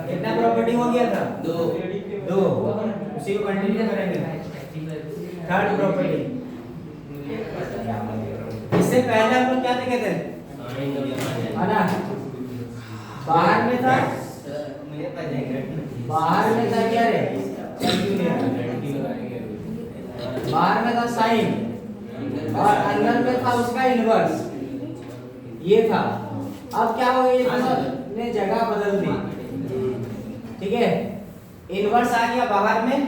कितना प्रॉपर्टी हो गया था? दो। उसी को कंटिन्यू करेंगे। थर्ड प्रॉपर्टी, इससे पहले हम लोग क्या देखे थे? है ना, बाहर में था क्या रे? बाहर में था साइन और अंदर में था उसका इनवर्स, ये था। अब क्या हो गया, ने जगह बदल दी, ठीक है। इनवर्स आ गया बाहर में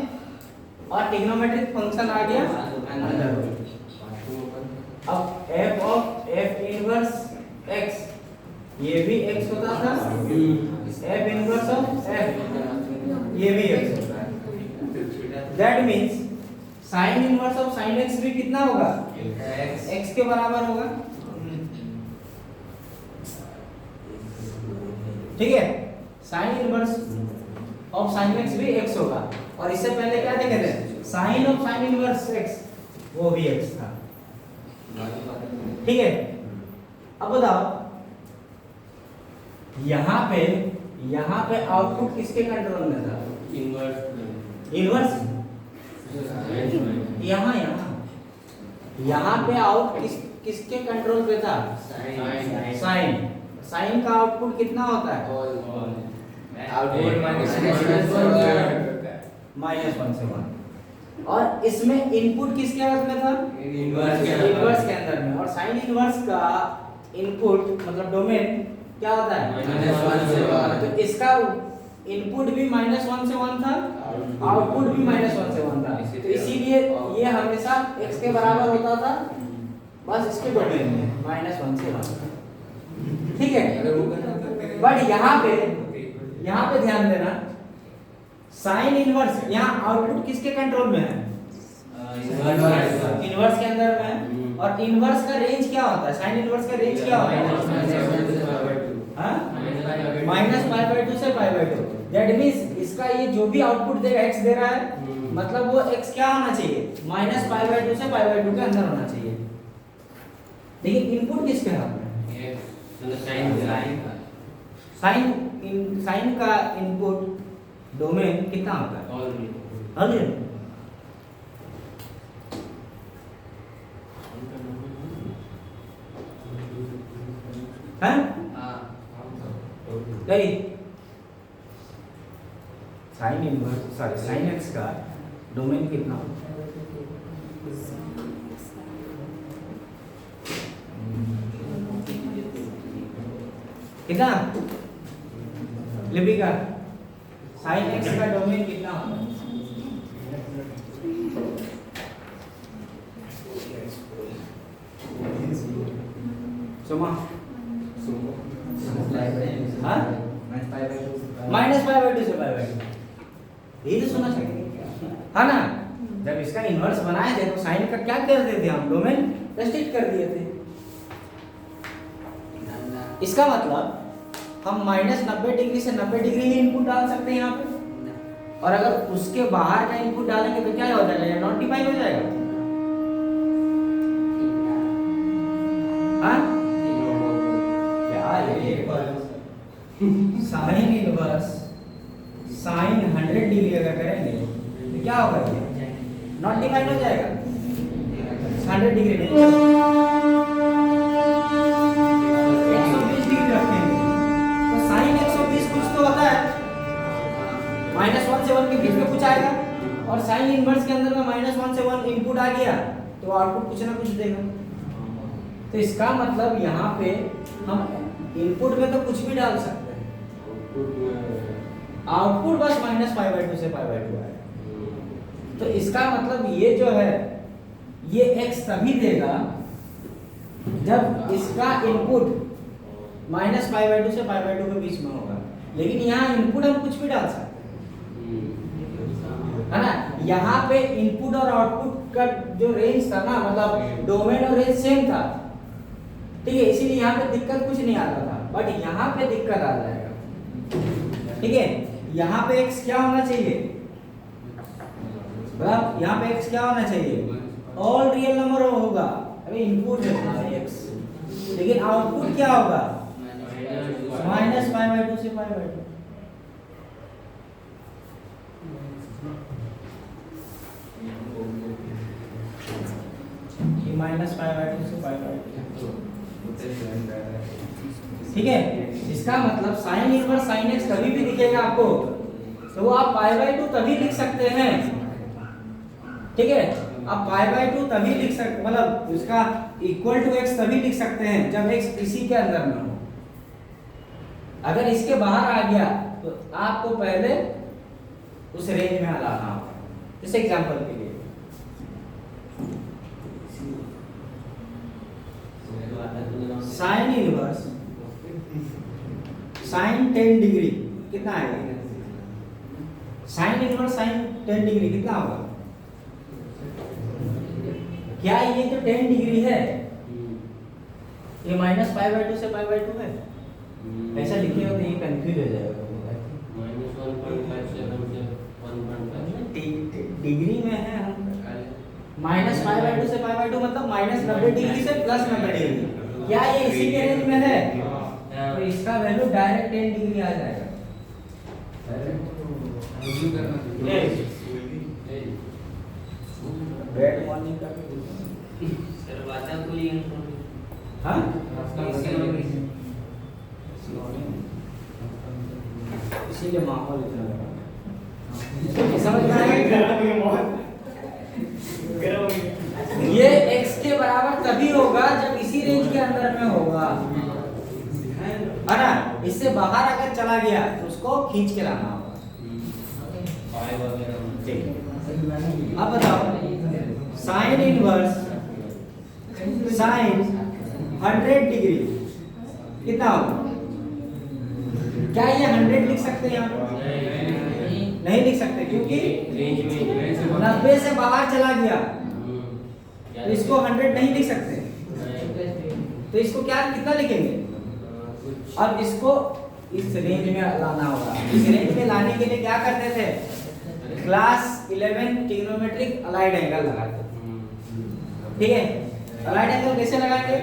और ट्रिग्नोमेट्रिक फंक्शन आ गया अंदर। अब f इनवर्स x, ये भी x होता था, f इनवर्स ऑफ f, ये भी x होता है। That means sine inverse of sine x भी कितना होगा? x के बराबर होगा, ठीक है। Sine inverse of sine x भी x होगा। और इससे पहले क्या देखे थे? Sine of sine inverse x, वो भी x था, ठीक है। अब बताओ, यहाँ पे आउटपुट किसके कंट्रोल में था? इनवर्स। यहाँ पे आउट किसके कंट्रोल पे था? साइन का आउटपुट कितना होता है? आउटपुट -1 से 1। और इसमें इनपुट किसके हाथ में था? इनवर्स के अंदर में। और साइन इनवर्स का इनपुट मतलब डोमेन क्या होता है? -1 से 1। तो इसका इनपुट भी -1 से 1 था, आउटपुट भी -1 से 1 था। तो इसीलिए ये हमेशा x के बराबर होता था, बस इसके डोमेन में -1 से 1, ठीक है। बट यहाँ पे ध्यान देना, साइन इनवर्स यहाँ आउटपुट किसके कंट्रोल में है? इनवर्स के अंदर में है। और इनवर्स का रेंज क्या होता है? साइन इनवर्स का रेंज क्या होता है? -π/2 से π/2। दैट मींस इसका ये जो भी आउटपुट देगा x दे रहा है, मतलब वो x क्या होना चाहिए? -π/2 से π/2 के अंदर होना चाहिए। लेकिन इनपुट किसके हाथ में? साइन का इनपुट डोमेन कितना होता है? All in. हैं? नहीं, साइन एक्स का डोमेन कितना होता है? कितना? लिपिका, साइन एक्स का डोमेन कितना होता है? सुमा हाँ, -π/2 से π/2, यही तो सुना चाहिए, है ना। जब इसका इनवर्स बनाए थे तो साइन का क्या कर दिए थे हम? डोमेन रेस्ट्रिक्ट कर दिए थे। इसका मतलब हम -90 डिग्री से 90 डिग्री ही इनपुट डाल सकते हैं यहाँ पे, और अगर उसके बाहर का इनपुट डालेंगे तो क्या हो जाएगा? नॉट डिफाइन हो जाएगा। हाँ, साइन इनवर्स साइन 100 डिग्री अगर करेंगे तो क्या होगा? नॉट डिफाइन हो जाएगा, 100 डिग्री नहीं, 120 डिग्री रखेंगे तो साइन 120 कुछ तो होता है, -1 से 1 के बीच में कुछ आएगा। और साइन इनवर्स के अंदर में -1 से 1 इनपुट आ गया तो आउटपुट कुछ ना कुछ देगा। तो इसका मतलब यहाँ पे हम इनपुट में तो कुछ भी डाल सकते हैं, आउटपुट बस -π/2 से π/2 आएगा। तो इसका मतलब ये जो है ये x तभी देगा जब इसका इनपुट -π/2 से π/2 के बीच में होगा। लेकिन यहाँ इनपुट हम कुछ भी डाल सकते हैं, है ना। यहाँ पे इनपुट और आउटपुट का जो रेंज था ना, मतलब डोमेन और रेंज सेम था, ठीक है। इसीलिए यहाँ पे दिक्कत कुछ नहीं आता था, बट यहाँ पे दिक्कत आ जाएगा, ठीक है। यहाँ पे x क्या होना चाहिए? यहाँ पे x क्या होना चाहिए? ऑल रियल नंबर होगा, अभी इनपुट है तुम्हारा x, लेकिन आउटपुट क्या होगा माइनस पाई बाई 2 से पाई बाई 2। ये माइनस पाई बाई 2 से पाई बाई 2, ठीक है। इसका मतलब साइन इनवर्स साइन x कभी भी दिखेगा आपको तो वो आप पाई बाई 2 तभी लिख सकते हैं, ठीक है। आप पाई बाई 2 तभी लिख सकते, मतलब उसका इक्वल टू x तभी लिख सकते हैं जब x इसी के अंदर में हो। अगर इसके बाहर आ गया तो आपको पहले उस रेंज में लाना होगा। जैसे एग्जांपल के लिए साइन इनवर्स साइन 10 डिग्री कितना आएगा, साइन इनवर्स साइन 10 डिग्री कितना होगा, क्या ये तो 10 डिग्री है, ये माइनस पाई बाई 2 से पाई बाई 2 है, ऐसा लिखिए तो ये कंफ्यूज हो जाएगा। डिग्री में है माइनस पाई बाई 2 से पाई बाई 2 मतलब माइनस 90 डिग्री से प्लस 90 डिग्री, क्या ये इसी के रेंज में है, तो इसका वैल्यू डायरेक्ट 10 डिग्री आ जाएगा। बैड मॉर्निंग का सर वाचा को ये हां इसीलिए माहौल इतना समझ में आएगा। ये x के बराबर तभी होगा जब इसी रेंज के अंदर में होगा, है ना। इससे बाहर अगर चला गया तो उसको खींच के लाना होगा। अब बताओ साइन इनवर्स साइन 100 डिग्री कितना होगा, क्या ये 100 लिख सकते हैं यहाँ, नहीं लिख सकते क्योंकि 90 से बाहर चला गया तो इसको 100 नहीं लिख सकते, तो इसको क्या कितना लिखेंगे। अब इसको इस रेंज में लाना होगा। इस रेंज में लाने के लिए क्या करते थे, क्लास 11 ट्रिग्नोमेट्रिक अलाइड एंगल लगाते थे, ठीक है। अलाइड एंगल कैसे लगाएंगे,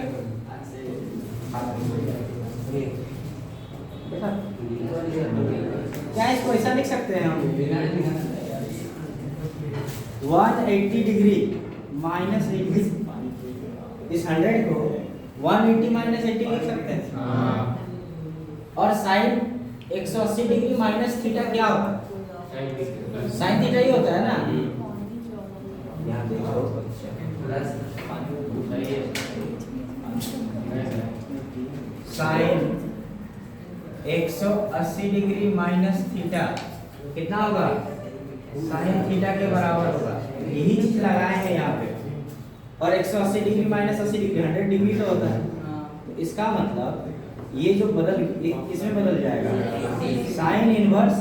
क्या इसको ऐसा लिख सकते हैं हम 180 डिग्री माइनस 80, इस 100 को 180 माइनस 80 लिख सकते हैं। और साइन 180 डिग्री माइनस थीटा क्या होता है, साइन थीटा ही होता है ना। यहाँ देखो साइन 180 डिग्री माइनस थीटा कितना होगा, साइन थीटा के बराबर होगा। यही चीज लगाएंगे यहाँ पे, और 180 डिग्री माइनस 80 डिग्री 100 डिग्री तो होता है, तो इसका मतलब ये जो बदल इसमें बदल जाएगा, साइन इनवर्स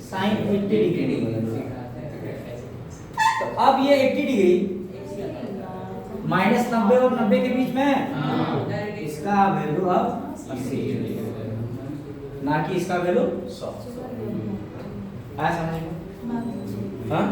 साइन 80 डिग्री बदल जाएगा। तो अब ये 80 डिग्री माइनस 90 और 90 के बीच में है, इसका वैल्यू अब 80 ना कि इसका वैल्यू 100। आया समझ में, हाँ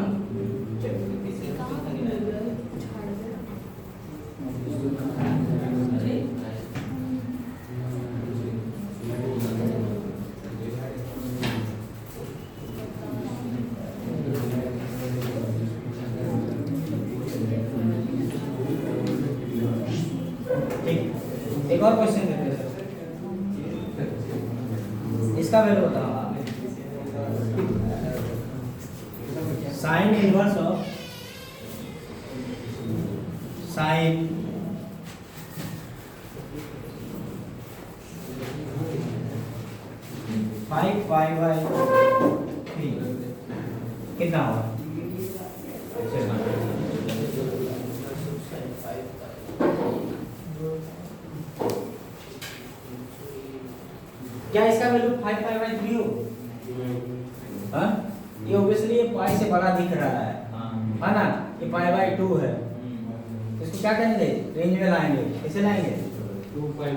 एक और क्वेश्चन करते हैं सर, इसका वैल्यू बताओ। Sine inverse of sine 5 pi by 3 कितना होगा, क्या इसका वैल्यू 5 पाई बाई 3 हो, हाँ ये ऑब्वियसली ये पाई से बड़ा दिख रहा है, है ना, ये पाई बाई 2 है, इसको क्या करेंगे, रेंज में लाएंगे, कैसे लाएंगे, 2 pi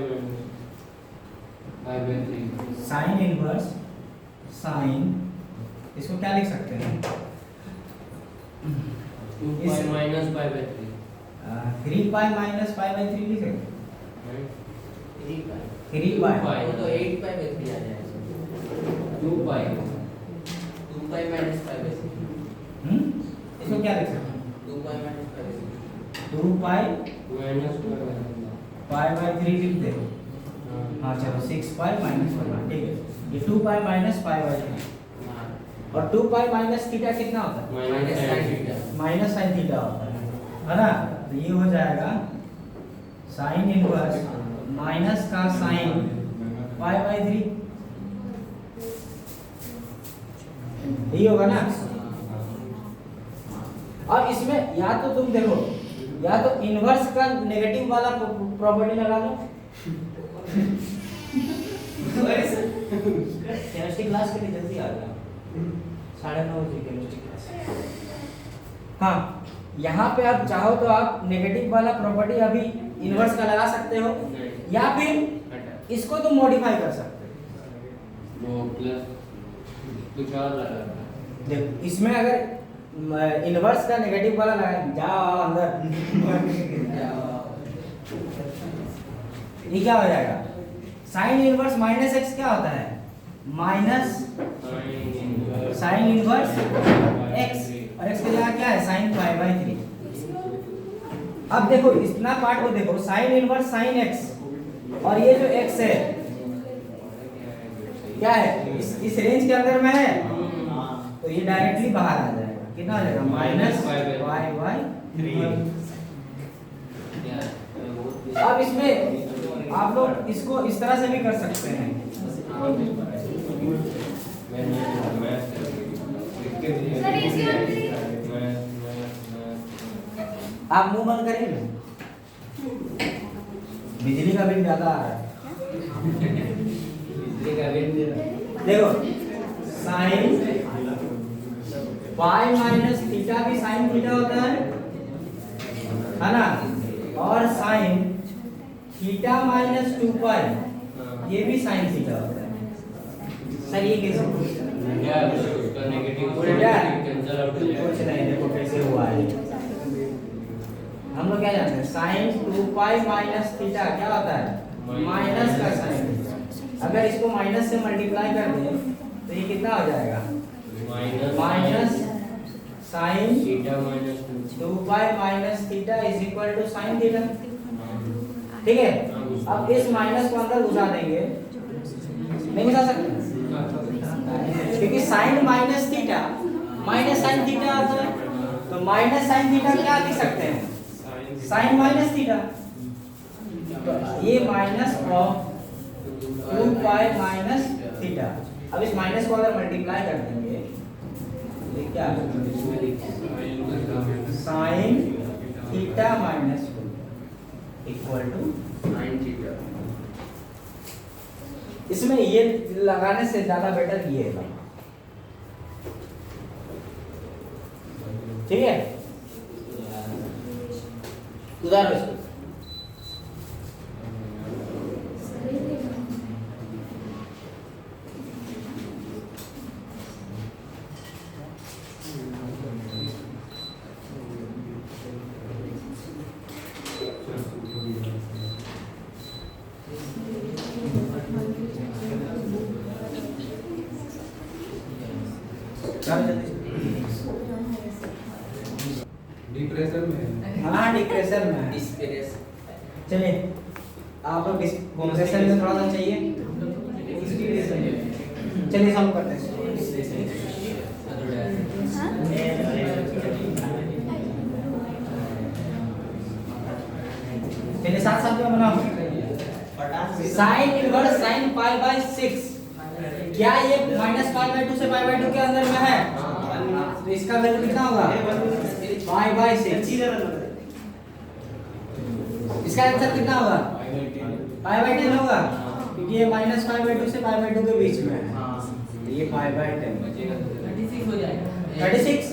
by 3 sign inverse sign, इसको क्या लिख सकते हैं 2 minus pi by 3 pi minus pi by 3 लिखे 3 पाई वो तो 8 पाई बाई 3 आ जाएगा। 2 पाई 2 पाई माइनस पाई बाई 3। इसको क्या लिख सकते हैं? 2 pi minus pi by 3। 2 pi minus pi by 3 लिख दे। हाँ चलो 6 पाई माइनस पाई, ठीक है। ये 2 पाई माइनस पाई बाई 3 और 2 पाई माइनस थीटा कितना होता है? Minus sin theta. Minus sine theta होता है ना? तो ये हो जाएगा साइन इनवर्स माइनस का साइन पाई बाई 3, यही होगा ना? अब इसमें या तो तुम देखो, या तो इनवर्स का नेगेटिव वाला प्रॉपर्टी लगा लो। केमिस्ट्री क्लास के लिए जल्दी आ जाओ, 9:30 बजे केमिस्ट्री क्लास। हाँ, यहाँ पे आप चाहो तो आप नेगेटिव वाला प्रॉपर्टी अभी इनवर्स का लगा सकते हो, या फिर इसको तुम मॉडिफाई कर सकते हो। वो प्लस कुछ और लगा। देखो इसमें अगर इनवर्स का नेगेटिव वाला लगा, जाओ अंदर। ये क्या हो जाएगा? साइन इनवर्स माइनस एक्स क्या होता है? माइनस साइन इनवर्स एक्स, और एक्स की जगह क्या है? Sine pi by 3। अब देखो इतना पार्ट को देखो, साइन इनवर्स साइन एक्स, और ये जो एक्स है क्या है? इस रेंज के अंदर में है, तो ये डायरेक्टली बाहर आ जाएगा। कितना आ जाएगा? Minus pi by 3। अब इसमें आप लोग इसको इस तरह से भी कर सकते हैं। आप मुंह बंद करेंगे, बिजली का बिल ज्यादा आ रहा है। बिजली का बिल देखो, साइन पाई माइनस थीटा भी साइन थीटा होता है ना? और साइन थीटा माइनस 2 पाई ये भी साइन थीटा होता है। सर ये कैसे? क्या उसका नेगेटिव उल्टा कैंसिल आउट हो जाएगा। कुछ नहीं, देखो कैसे हुआ है। हम लोग क्या जानते हैं? साइन 2 पाई माइनस थीटा क्या होता है? माइनस का साइन। अगर इसको माइनस से मल्टीप्लाई कर दें तो ये कितना हो जाएगा? Minus sine theta minus 2 pi minus theta is equal to sine theta. ठीक है, अब इस माइनस को अंदर घुसा देंगे, नहीं घुसा सकते क्योंकि sine minus theta minus sine theta आता है, तो माइनस साइन थीटा क्या लिख सकते हैं? Sine minus theta. तो ये minus of 2 pi minus theta. अब इस माइनस को अगर मल्टीप्लाई कर देंगे तो ये क्या sine theta minus 2 equal to sine theta. इसमें ये लगाने से ज्यादा बेटर ये है। ठीक है, उदाहरण इसको डिप्रेशन में। हाँ डिप्रेशन में। डिस्प्रेस चलिए आप लोग डिप्रेशन में थोड़ा सा चाहिए, चलिए सॉल्व करते हैं। चलिए साथ साथ में बनाओ। Sign inverse sine pi by 6, क्या ये माइनस पाई बाई 2 से पाई बाई 2 के अंदर में है? तो इसका वैल्यू कितना होगा? Pi by 6। इसका आंसर कितना होगा? पाई बाई 10 होगा, क्योंकि ये माइनस पाई बाई 2 से पाई बाई 2 के बीच में है। तो ये पाई बाई 10 36 हो जाएगा। 36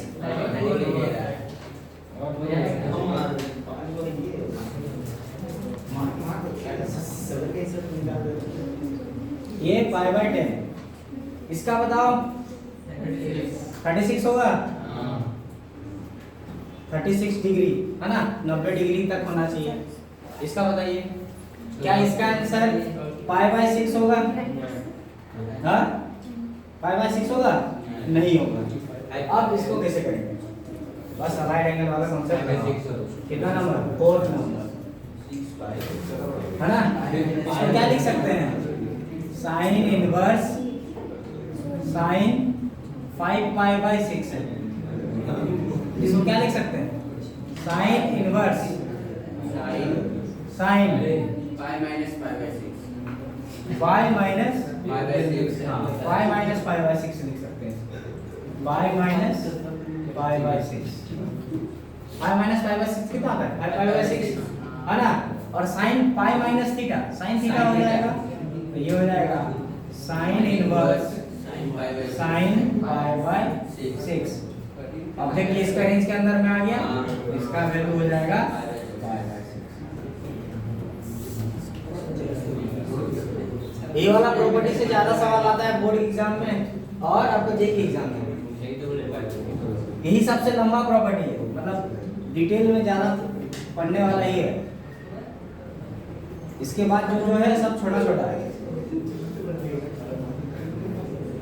ये पाई बाई 10, इसका बताओ 36 होगा। 36 डिग्री है ना, 90 डिग्री तक होना चाहिए। इसका बताइए क्या इसका आंसर पाई बाय 6 होगा? हाँ पाई बाय 6 होगा? नहीं होगा। अब इसको कैसे करेंगे? बस राइट एंगल वाला कॉन्सेप्ट। कितना नंबर? 4th नंबर है ना। इसको क्या लिख सकते हैं? Sign inverse sign 5 pi by 6 है। इसको क्या लिख सकते हैं? Sign inverse sign pi minus pi by 6 pi minus pi by 6 pi minus pi by 6 लिख सकते हैं। Pi minus pi by 6 pi minus pi by 6 कितना आता है? पाई बाय 6 है ना। और sign pi minus theta, sine theta हो जाएगा तो ये हो जाएगा sign inverse sine pi by 6। अब देखिए इसका रेंज के अंदर में आ गया, इसका वैल्यू हो जाएगा पाई बाय 6। ये वाला प्रॉपर्टी से ज्यादा सवाल आता है बोर्ड एग्जाम में और आपको जेईई एग्जाम में। यही सबसे लंबा प्रॉपर्टी है, मतलब डिटेल में ज्यादा पढ़ने वाला ही है। इसके बाद जो है सब छोटा छोटा है।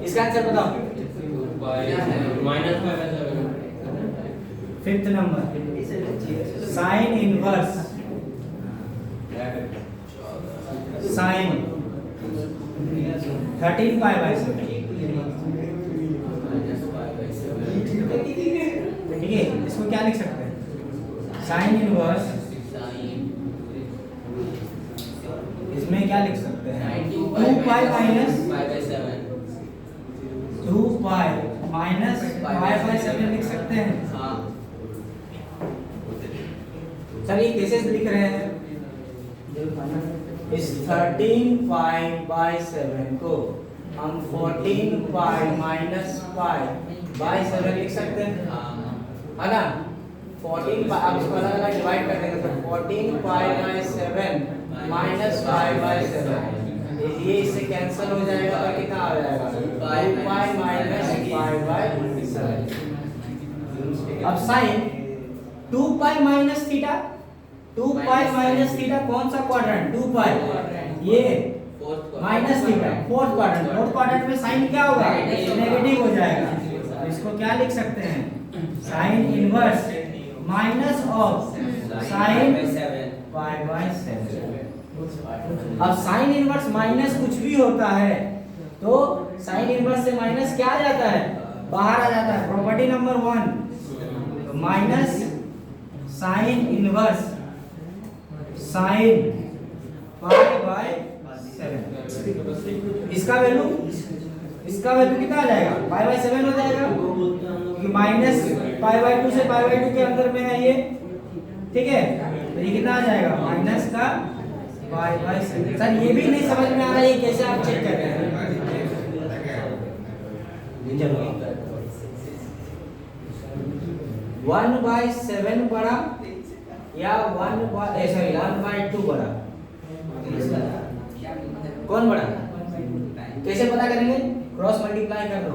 इसका आंसर बताओ। Fifth number sign inverse sign 13 pi by 7। ठीक है, इसको क्या लिख सकते हैं? साइन इनवर्स, इसमें क्या लिख सकते हैं? 2 pi minus 2 pi minus pi by 7 लिख सकते हैं। सर ये कैसे लिख रहे हैं? इस 13 पाई बाय 7 को हम 14 पाई माइनस पाई बाय 7 लिख सकते हैं, है ना। 14 पाई, अब इसको अलग अलग डिवाइड कर देंगे तो 14 पाई बाय 7 माइनस पाई बाय 7, ये इससे कैंसिल हो जाएगा तो कितना आ जाएगा? 2 पाई माइनस पाई बाय 7। अब sine 2 pi minus theta, 2 pi minus theta कौन सा क्वाड्रेंट? 2 पाई, ये minus theta fourth quadrant. Fourth quadrant में साइन क्या होगा? नेगेटिव हो जाएगा। तो इसको क्या लिख सकते हैं? Sign inverse minus of sine pi by 7। अब साइन इनवर्स माइनस कुछ भी होता है तो साइन इनवर्स से माइनस क्या आ जाता है? बाहर आ जाता है। Property number 1 minus sine inverse sine pi by 7। इसका वैल्यू कितना आ जाएगा? पाई बाय 7 हो जाएगा, क्योंकि माइनस पाई बाय 2 से पाई बाय 2 के अंदर में है ये। ठीक है, तो ये कितना आ जाएगा? माइनस का पाई बाय 7। सर ये भी नहीं समझ में आ रहा है, ये कैसे आप चेक कर रहे हैं? चलो 1/7 बड़ा या 1/2 बड़ा? कौन बड़ा? कैसे पता करेंगे? क्रॉस मल्टीप्लाई कर दो।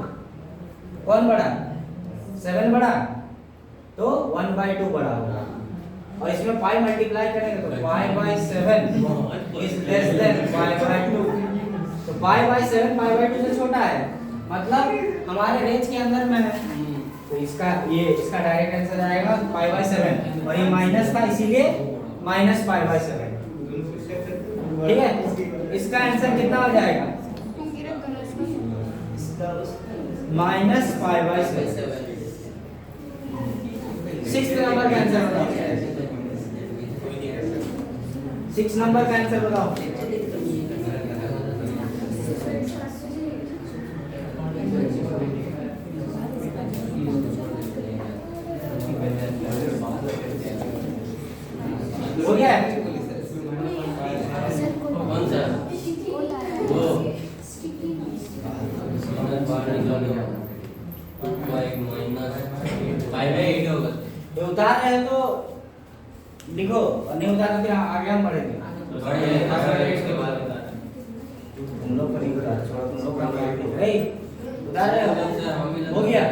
कौन बड़ा? 7 बड़ा तो 1/2 बड़ा होगा, और इसमें पाई मल्टीप्लाई करेंगे तो पाई by 7 is less than pi by 2। तो पाई बाय 7 पाई बाय 2 से छोटा है, मतलब हमारे रेंज के अंदर में है। तो इसका डायरेक्ट आंसर आएगा पाई बाय 7, और ये माइनस था इसीलिए माइनस पाई बाय 7। ठीक है, इसका आंसर कितना हो जाएगा? Minus pi by 7। 6th number का आंसर बताओ। 6 नंबर का आंसर बताओ। हो गया? कौन सा? वो -5/8 होगा। ये उतार रहे हैं तो लिखो, और नहीं उतार तो फिर आगे हम बढ़ेंगे। तुम लोग पर ही उतार, छोड़ो तुम लोग काम करेंगे। ए उतार रहे हो? हो गया?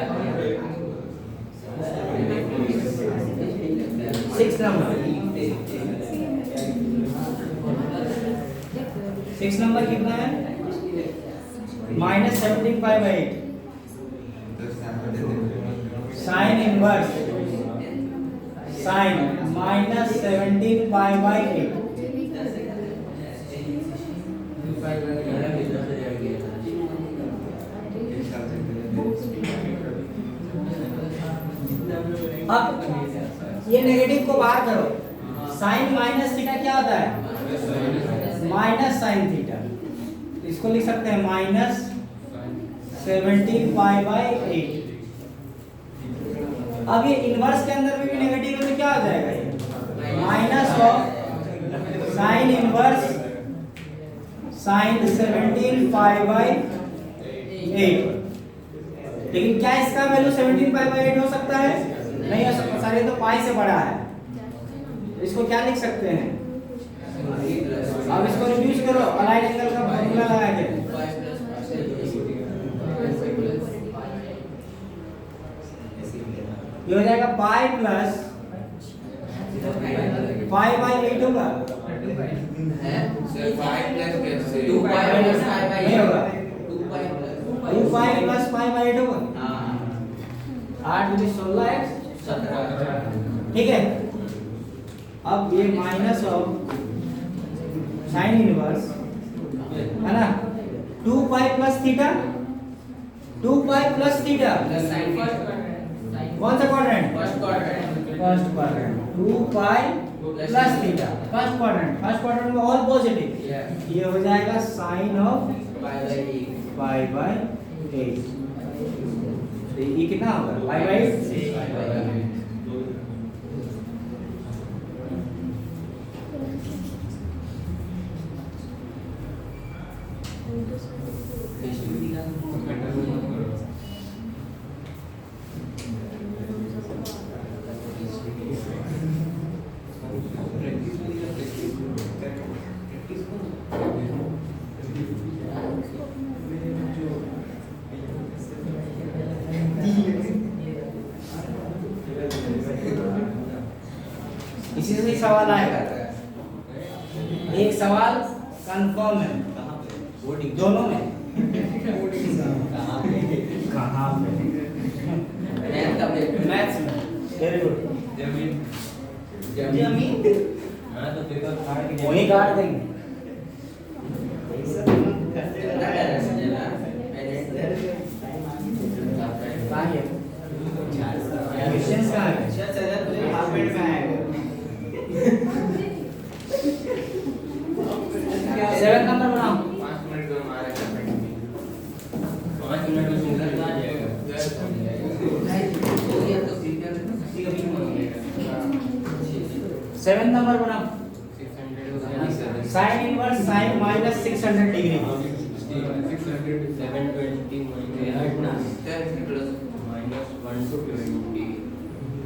नंबर 6 नंबर कितना है -17 साइन इनवर्स साइन -17 अब ये नेगेटिव को बाहर करो, साइन माइनस थीटा क्या होता है माइनस साइन थीटा, इसको लिख सकते हैं -17 अब ये इनवर्स के अंदर में भी नेगेटिव है तो क्या हो जाएगा ये minus of sine inverse sign 17 लेकिन क्या इसका वैल्यू 17 हो सकता है? नहीं हो सकता, सारे तो पाई से बड़ा है। इसको क्या लिख सकते हैं? अब इसको रिड्यूस करो, अलाइड एंगल का फॉर्मूला लगा के ये हो जाएगा पाई प्लस पाई बाई 8 होगा नहीं होगा 2 पाई प्लस पाई बाई 8 होगा 8 × 16 x 17 ठीक है। अब ये माइनस ऑफ साइन इनवर्स है ना 2 pi plus theta 2 pi plus theta कौन सा quadrant first quadrant 2 pi plus theta first quadrant में ऑल पॉजिटिव ये हो जाएगा साइन ऑफ पाई बाई 8 ये कितना होगा पाई बाई 8 इसी से सवाल आएगा। एक सवाल कंफर्म है दोनों में कहाँ पे मैथ्स में वेरी गुड जमीन वही काट देंगे कहाँ है क्वेश्चंस कहाँ है हाफ मिनट में आएगा 7 नंबर बनाओ 5 मिनट में हमारे 5 मिनट में सुंदर आ जाएगा सेवन नंबर बनाओ sign inverse sign minus 600 degree 720 minus 120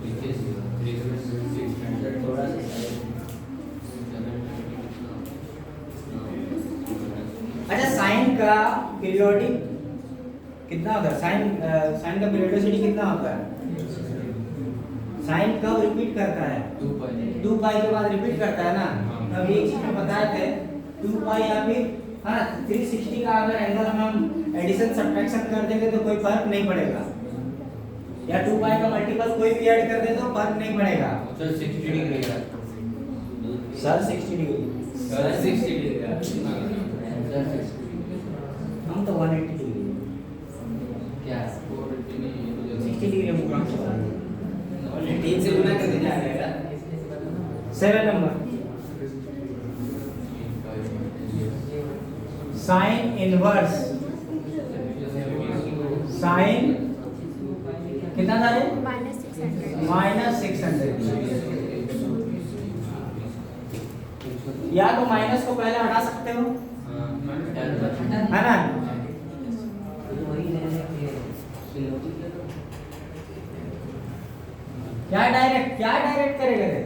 which is 600 थोड़ा सा अच्छा साइन का पीरियोडिक कितना होता है साइन का पीरियोडिसिटी कितना होता है साइन कब रिपीट करता है 2 पाई के बाद रिपीट करता है ना तब एक चीज में बताए थे 2 पाई या फिर है ना 360 का अगर एंगल हम एडिशन सब्ट्रैक्शन कर देंगे तो कोई फर्क नहीं पड़ेगा या 2 पाई का मल्टीपल कोई भी ऐड कर दे तो फर्क नहीं पड़ेगा सर 60 डिग्री का सर 60 डिग्री सर 60 डिग्री का हम तो 180 डिग्री क्या 60 डिग्री हम काम कर रहे हैं 3 से गुना कर दिया जाएगा 7 नंबर साइन इनवर्स साइन कितना था रे -600 या तो माइनस को पहले हटा सकते हो है ना क्या डायरेक्ट करेगा रे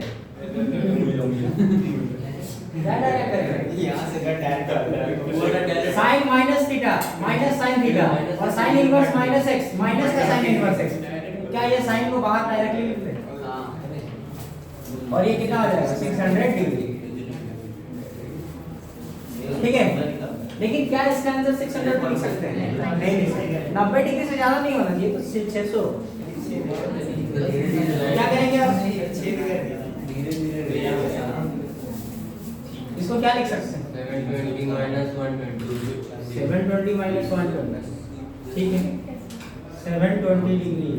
क्या डायरेक्ट करेगा यहां से direct sine minus theta minus sine theta और sine inverse minus x minus का साइन इनवर्स एक्स क्या ये साइन को बाहर डायरेक्टली लिख दे और ये कितना हो जाएगा 600 डिग्री। ठीक है, लेकिन क्या इसका आंसर 600 लिख सकते हैं? नहीं लिख सकते। 90 डिग्री से ज्यादा नहीं होना चाहिए, तो 600। क्या करेंगे आप? इसको क्या लिख सकते हैं? 720 minus 120. 720 minus 120, ठीक है। 720 डिग्री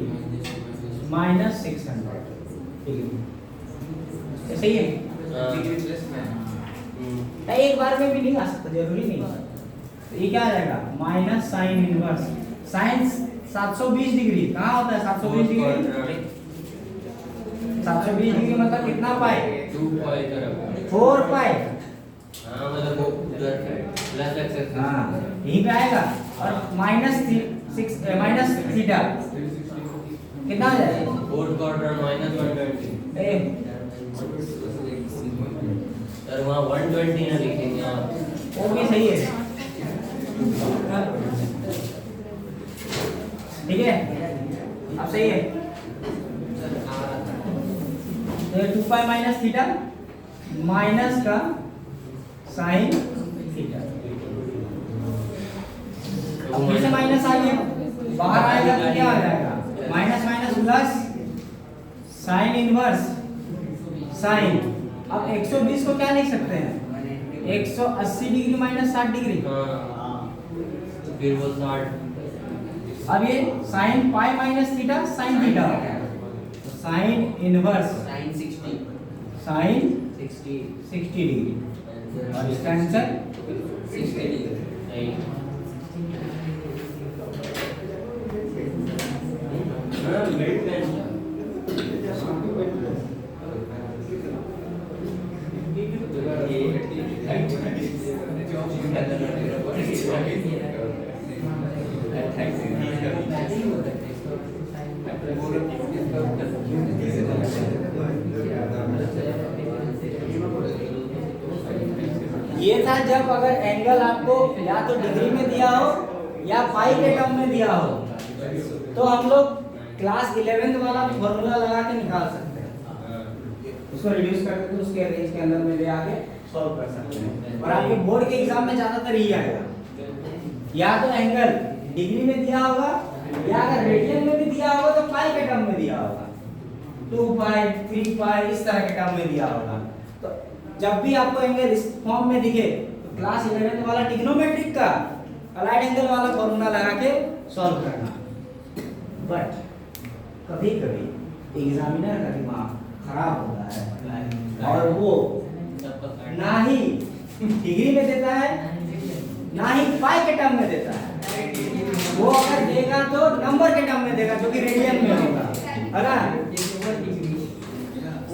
माइनस 600 डिग्री, सही है। एक बार में भी नहीं आ सकता, जरूरी नहीं। तो ये क्या आ जाएगा? Minus sine inverse. Sine 720 degree कहाँ होता है? 720 डिग्री 720 डिग्री मतलब कितना पाई? 2 पाई तरफ 4 पाई। हाँ मतलब वो प्लस एक्स हाँ यहीं पे आएगा। और माइनस थीटा कितना आ जाएगा? 4 क्वाड्रेंट माइनस 120 ए सर वहाँ 120 ना लिखेंगे आप। वो भी सही है, ठीक है, अब सही है। तो 2 पाई माइनस थीटा माइनस का साइन थीटा। अब फिर से माइनस आ गया, बाहर आएगा तो क्या आ जाएगा? Minus minus plus sign inverse sign. अब 120 को क्या लिख सकते हैं? 180 डिग्री माइनस 60 डिग्री। फिर वो 60। अब ये sine pi minus theta sine theta हो गया, तो sine inverse sine 60 sine 60 60 degree. और इसका आंसर 60 डिग्री। ये था जब अगर एंगल आपको या तो डिग्री में दिया हो या पाई के टर्म में दिया हो, तो हम लोग क्लास 11th वाला फॉर्मूला लगा के निकाल सकते हैं। उसको रिड्यूस करके तो उसके रेंज के अंदर में ले आके सॉल्व कर सकते हैं। और आपके बोर्ड के एग्जाम में ज्यादातर यही आएगा, या तो एंगल डिग्री में दिया होगा या अगर रेडियन में भी दिया होगा तो पाई के टर्म में दिया होगा, 2 पाई 3 पाई इस तरह के टर्म में दिया होगा। तो जब भी आपको एंगल इस फॉर्म में दिखे तो क्लास 11th वाला ट्रिग्नोमेट्रिक का अलाइड एंगल वाला फॉर्मूला लगा के सॉल्व करना। बट कभी कभी एग्जामिनर का दिमाग खराब होता है और वो ना ही डिग्री में देता है ना ही पाई के टर्म में देता है। वो अगर देगा तो नंबर के टर्म में देगा जो कि रेडियन में होगा, है ना?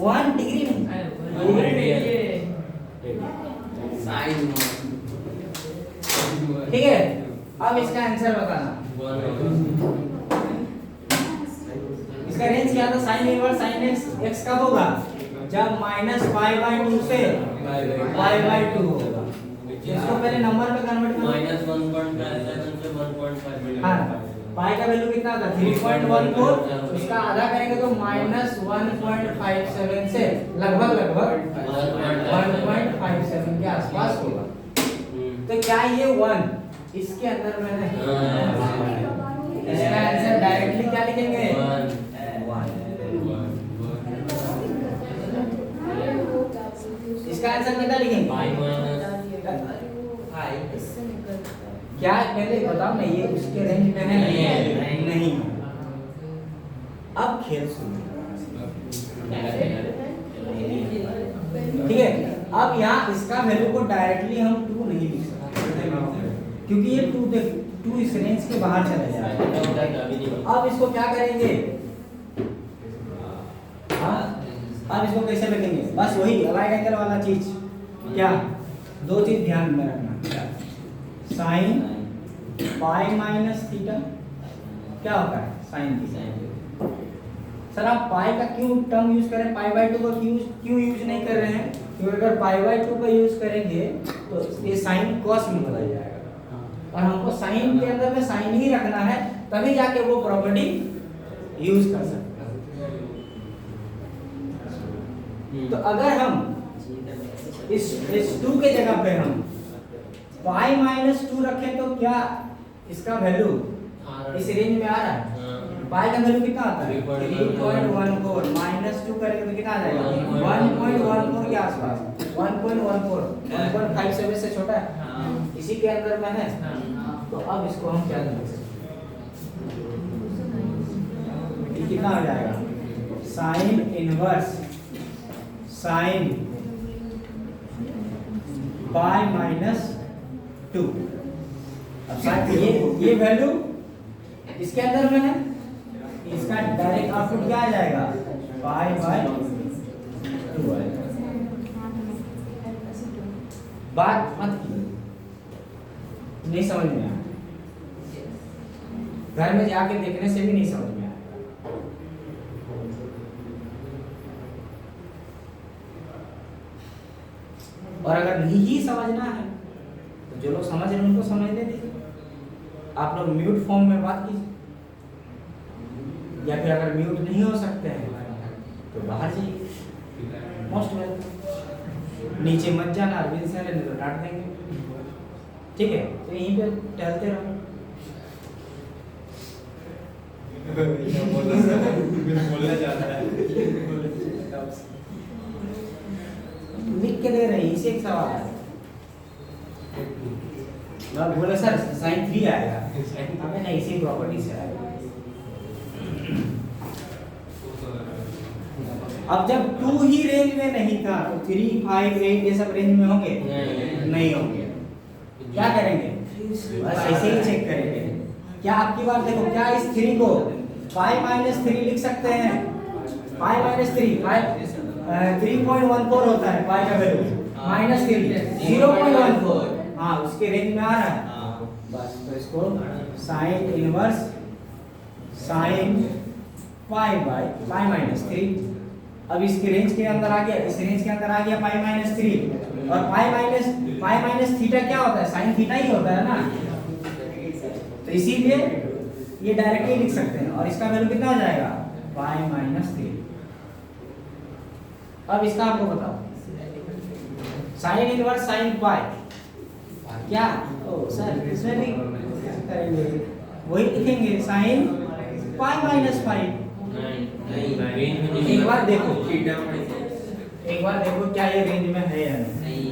1 डिग्री साइन। ठीक है, अब इसका आंसर बताना। इसका रेंज क्या था? साइन इनवर्स साइन एक्स कब होगा? जब माइनस पाई बाई 2 से पाई बाई 2 होगा। इसको पहले नंबर में कन्वर्ट करो। माइनस 1.57 से 1.5। हाँ, पाई का वैल्यू कितना था? 3.14। उसका आधा करेंगे तो माइनस 1.57 से लगभग 1.57 के आसपास होगा। तो क्या ये 1 इसके अंदर में है? इसका आंसर डायरेक्टली क्या लिखेंगे? 1। इसका आंसर कितना लिखेंगे? पाई माइनस क्या पहले बताओ ना, ये उसके रेंज में है? नहीं। अब खेल सुनिए, ठीक है। अब यहाँ इसका वैल्यू को डायरेक्टली हम 2 नहीं लिख सकते क्योंकि ये 2 इस रेंज के बाहर चले जाएगा। अब इसको क्या करेंगे? अब इसको कैसे लिखेंगे? बस वही अलाइड एंगल वाला चीज। क्या? 2 चीज ध्यान में रखना। साइन पाई माइनस थीटा क्या होता है? Sine theta. सर आप पाई का क्यों टर्म यूज करें, पाई बाई 2 का क्यों यूज नहीं कर रहे हैं? क्योंकि अगर पाई बाई 2 का यूज करेंगे तो ये साइन कॉस में बदल जाएगा और हमको साइन के अंदर में साइन ही रखना है, तभी जाके वो प्रॉपर्टी यूज कर सकते हैं। तो अगर हम इस 2 के जगह पे हम पाई माइनस 2 रखें तो क्या इसका वैल्यू इस रेंज में आ रहा है? पाई का वैल्यू कितना आता है? 3.14 माइनस 2 करेंगे तो कितना आ जाएगा? 1.14 के आसपास, 1.14, 1.57 से छोटा है, इसी के अंदर में है। तो अब इसको हम क्या लिख सकते हैं? कितना हो जाएगा? Sign inverse sign pi minus 2। अब साइन ये वैल्यू इसके अंदर में है, इसका डायरेक्ट आउटपुट क्या आ जाएगा? पाई बाय 2 आएगा। बात मत कीजिए, नहीं समझ में आया, घर में जाके देखने से भी नहीं समझ में आया। और अगर नहीं ही समझना है तो जो लोग समझ रहे हैं उनको समझने दीजिए। आप लोग म्यूट फॉर्म में बात कीजिए, या फिर अगर म्यूट नहीं हो सकते हैं तो बाहर जाइए, मोस्ट वेलकम। नीचे मत जाना, अरविंद सर नहीं तो डांट देंगे, ठीक है? तो यहीं पे टहलते रहो। बोला जाता है। लिख के दे रहे हैं, इसे एक सवाल है। मैं बोला सर साइन 3 आएगा, हमें नहीं इसी प्रॉपर्टी से आएगा। अब जब 2 ही रेंज में नहीं था तो 3, 5, 8 ये सब रेंज में होंगे? नहीं होंगे। क्या करेंगे? बस ऐसे ही चेक करेंगे। क्या आपकी बात देखो, क्या इस 3 को 5 माइनस 3 लिख सकते हैं? 5 माइनस 3 3.14 होता है पाई का वैल्यू, माइनस 3 0.14, हाँ उसके रेंज में आ रहा है। बस तो इसको sign inverse sine pi by pi minus 3। अब इसके रेंज के अंदर आ गया, इस रेंज के अंदर आ गया पाई माइनस 3, और पाई माइनस थीटा क्या होता है? साइन थीटा ही होता है ना। तो इसीलिए ये डायरेक्टली लिख सकते हैं, और इसका वैल्यू कितना हो जाएगा? Pi minus 3। अब इसका आपको बताओ, साइन इनवर्स साइन पाई क्या? ओ सर इसमें भी करेंगे, वही लिखेंगे साइन पाई माइनस 5। एक बार देखो, क्या ये रेंज में है या नहीं?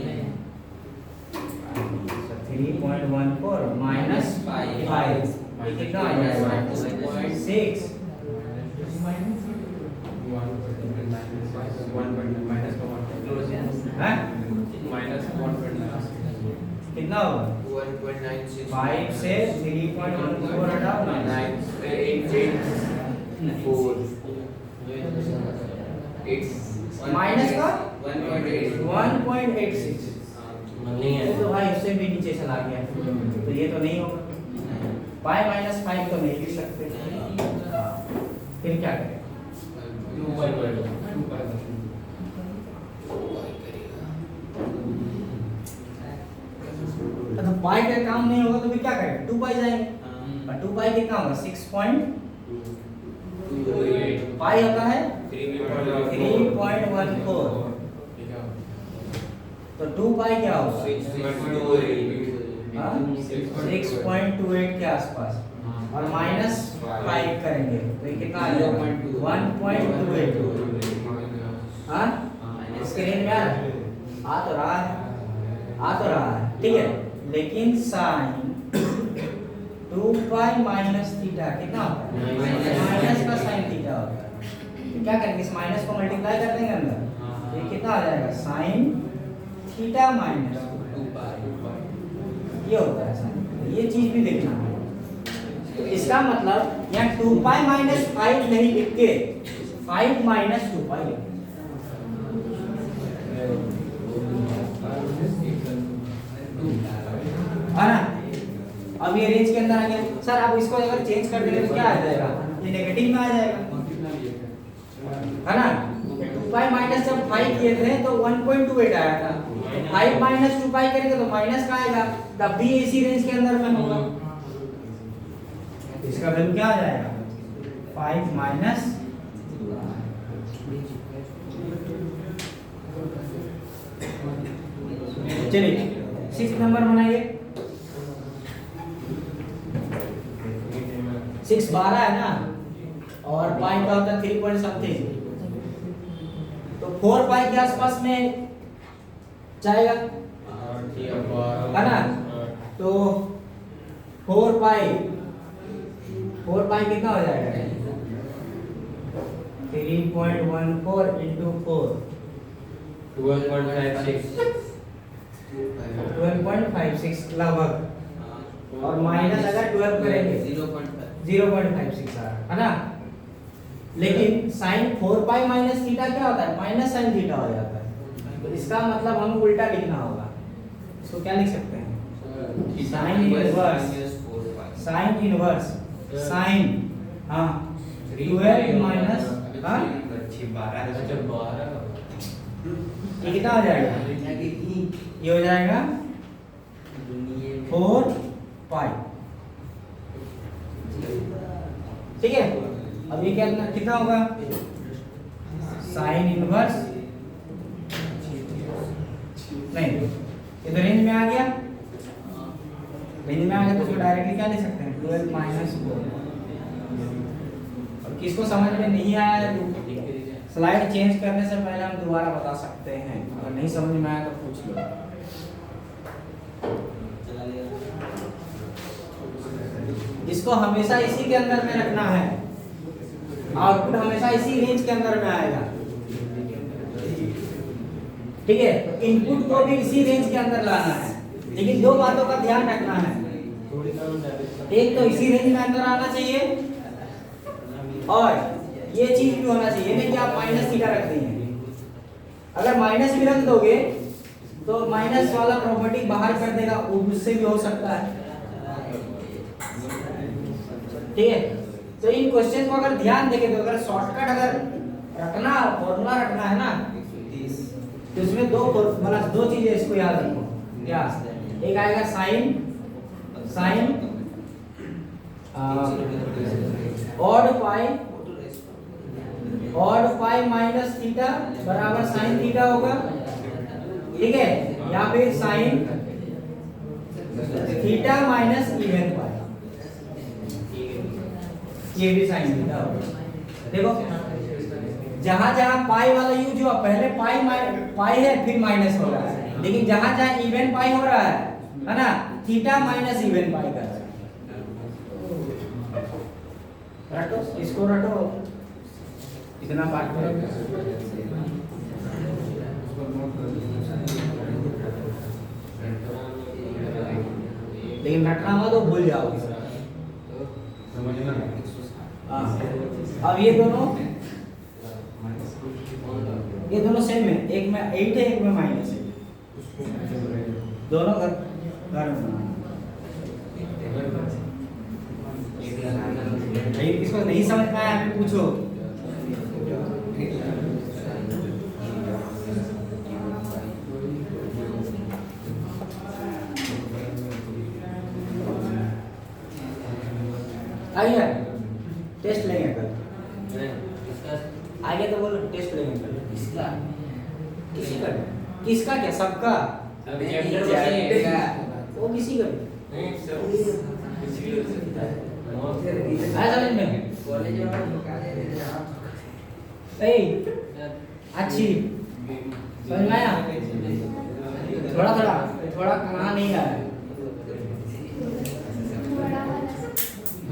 3.14 माइनस 5 कितना आ जाएगा? 6। कितना होगा? 5 से 3.14 हटाओ ना, 8 माइनस का 1.86। तो भाई उससे भी नीचे चला गया, तो ये तो नहीं होगा। पाई माइनस 5 तो नहीं लिख सकते, फिर क्या करें? तो पाई का काम नहीं होगा तो फिर क्या करें? 2 पाई जाएंगे, और 2 पाई कितना होगा? 6. पाई होता है 3.14, तो 2 पाई क्या होगा? 6.28 के आसपास, और माइनस 5 करेंगे तो ये कितना आ जाएगा? 1.28। हाँ स्क्रीन में आ तो रहा है, ठीक है। लेकिन साइन 2 पाई माइनस थीटा कितना होता है? माइनस का साइन थीटा होता है। तो क्या करेंगे? इस माइनस को मल्टीप्लाई कर देंगे अंदर, ये कितना आ जाएगा? साइन थीटा माइनस 2 पाई, ये होता है साइन। ये चीज भी देखना है। तो इसका मतलब यहाँ 2 पाई माइनस 5 नहीं लिख के 5 माइनस 2 पाई लिख, है ना? अब ये रेंज के अंदर आ गया। सर अब इसको अगर चेंज कर देंगे तो क्या आ जाएगा? ये नेगेटिव में आ जाएगा, है ना? 2 पाई माइनस जब 5 किए थे तो 1.28 आया था, 5 माइनस 2 पाई करेंगे तो माइनस का आएगा, तब भी इसी रेंज के अंदर में होगा। इसका वैल्यू क्या आ जाएगा? 5 माइनस चलिए 6 नंबर बनाइए। 6 12 है ना, और पाई का होता है 3 पॉइंट समथिंग, तो 4 पाई के आसपास में जाएगा है ना। तो 4 पाई कितना हो जाएगा? 3.14 इंटू 4 12.56 लगभग, और माइनस अगर 12 करेंगे 0.56 आ रहा है ना। लेकिन साइन 4 पाई माइनस थीटा क्या होता है? माइनस साइन थीटा हो जाता है। तो इसका मतलब हम उल्टा लिखना होगा। इसको क्या लिख सकते हैं? साइन इनवर्स साइन 12 माइनस ये कितना हो जाएगा? ये हो जाएगा 4 पाई। ठीक है, अब ये क्या कितना होगा? साइन इनवर्स नहीं, ये तो रेंज में आ गया। रेंज में आ गया तो इसको डायरेक्टली क्या ले सकते हैं? 12 माइनस 4। और किसको समझ में नहीं आया तो स्लाइड चेंज करने से पहले हम दोबारा बता सकते हैं। अगर नहीं समझ में आया तो पूछ लो। इसको हमेशा इसी के अंदर में रखना है, आउटपुट हमेशा इसी रेंज के अंदर में आएगा। ठीक है, तो इनपुट को भी इसी रेंज के अंदर लाना है, लेकिन दो बातों का ध्यान रखना है। एक तो इसी रेंज में अंदर आना चाहिए, और ये चीज भी होना चाहिए नहीं कि आप माइनस थीटा रख देंगे। अगर माइनस भी रख दोगे तो माइनस वाला प्रॉपर्टी बाहर कर देगा, उससे भी हो सकता है। ठीक है, तो इन क्वेश्चन को अगर ध्यान देंगे तो अगर शॉर्टकट अगर रखना, फॉर्मूला रखना है ना, तो इसमें दो चीजें इसको याद रखो। क्या? एक आएगा sine odd pi minus theta बराबर साइन थीटा होगा। ठीक है, या फिर sine theta minus even pi, ये भी साइन थीटा होगा। देखो जहां जहां पाई वाला यूज हुआ, पहले पाई है फिर माइनस हो रहा है, लेकिन जहां जहां इवन पाई हो रहा है ना, थीटा माइनस इवन पाई कर रहा है। रटो, इसको रटो, इतना पार्ट करो। लेकिन रटना मत, तो भूल जाओगे। अब ये दोनों सेम है, एक में 8 है, एक में माइनस है, दोनों घर में इसको नहीं समझ में आया फिर पूछो। आइए टेस्ट लेंगे कल, आगे तो बोलो टेस्ट लेंगे कल। किसका क्या? सबका? वो किसी का समझ में? अच्छी समझ में आया? थोड़ा कहाँ नहीं आया?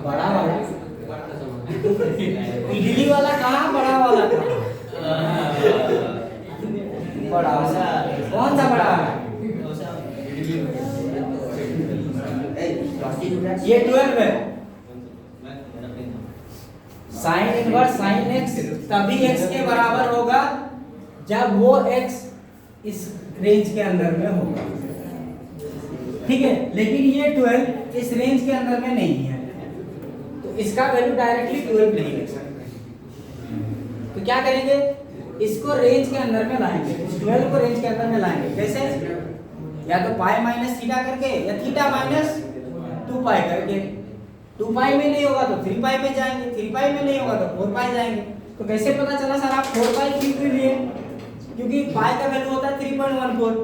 बड़ा वाला इडली वाला कहाँ, बड़ा वाला कहाँ? बड़ा वाला कौन सा बड़ा वाला? ये 12 है। साइन इनवर्स साइन एक्स तभी एक्स के बराबर होगा जब वो एक्स इस रेंज के अंदर में होगा। ठीक है, लेकिन ये 12 इस रेंज के अंदर में नहीं है, तो इसका वैल्यू डायरेक्टली 12 नहीं लिख सकते। तो क्या करेंगे? इसको रेंज के अंदर में लाएंगे, इस 12 को रेंज के अंदर में लाएंगे। कैसे? या तो पाई माइनस थीटा करके, या थीटा माइनस 2 पाई करके। 2 पाई में नहीं होगा तो 3 पाई में जाएंगे, 3 पाई में नहीं होगा तो 4 पाई जाएंगे। तो कैसे पता चला सर आप 4 पाई क्यों लिए? क्योंकि पाई का वैल्यू होता है 3.14,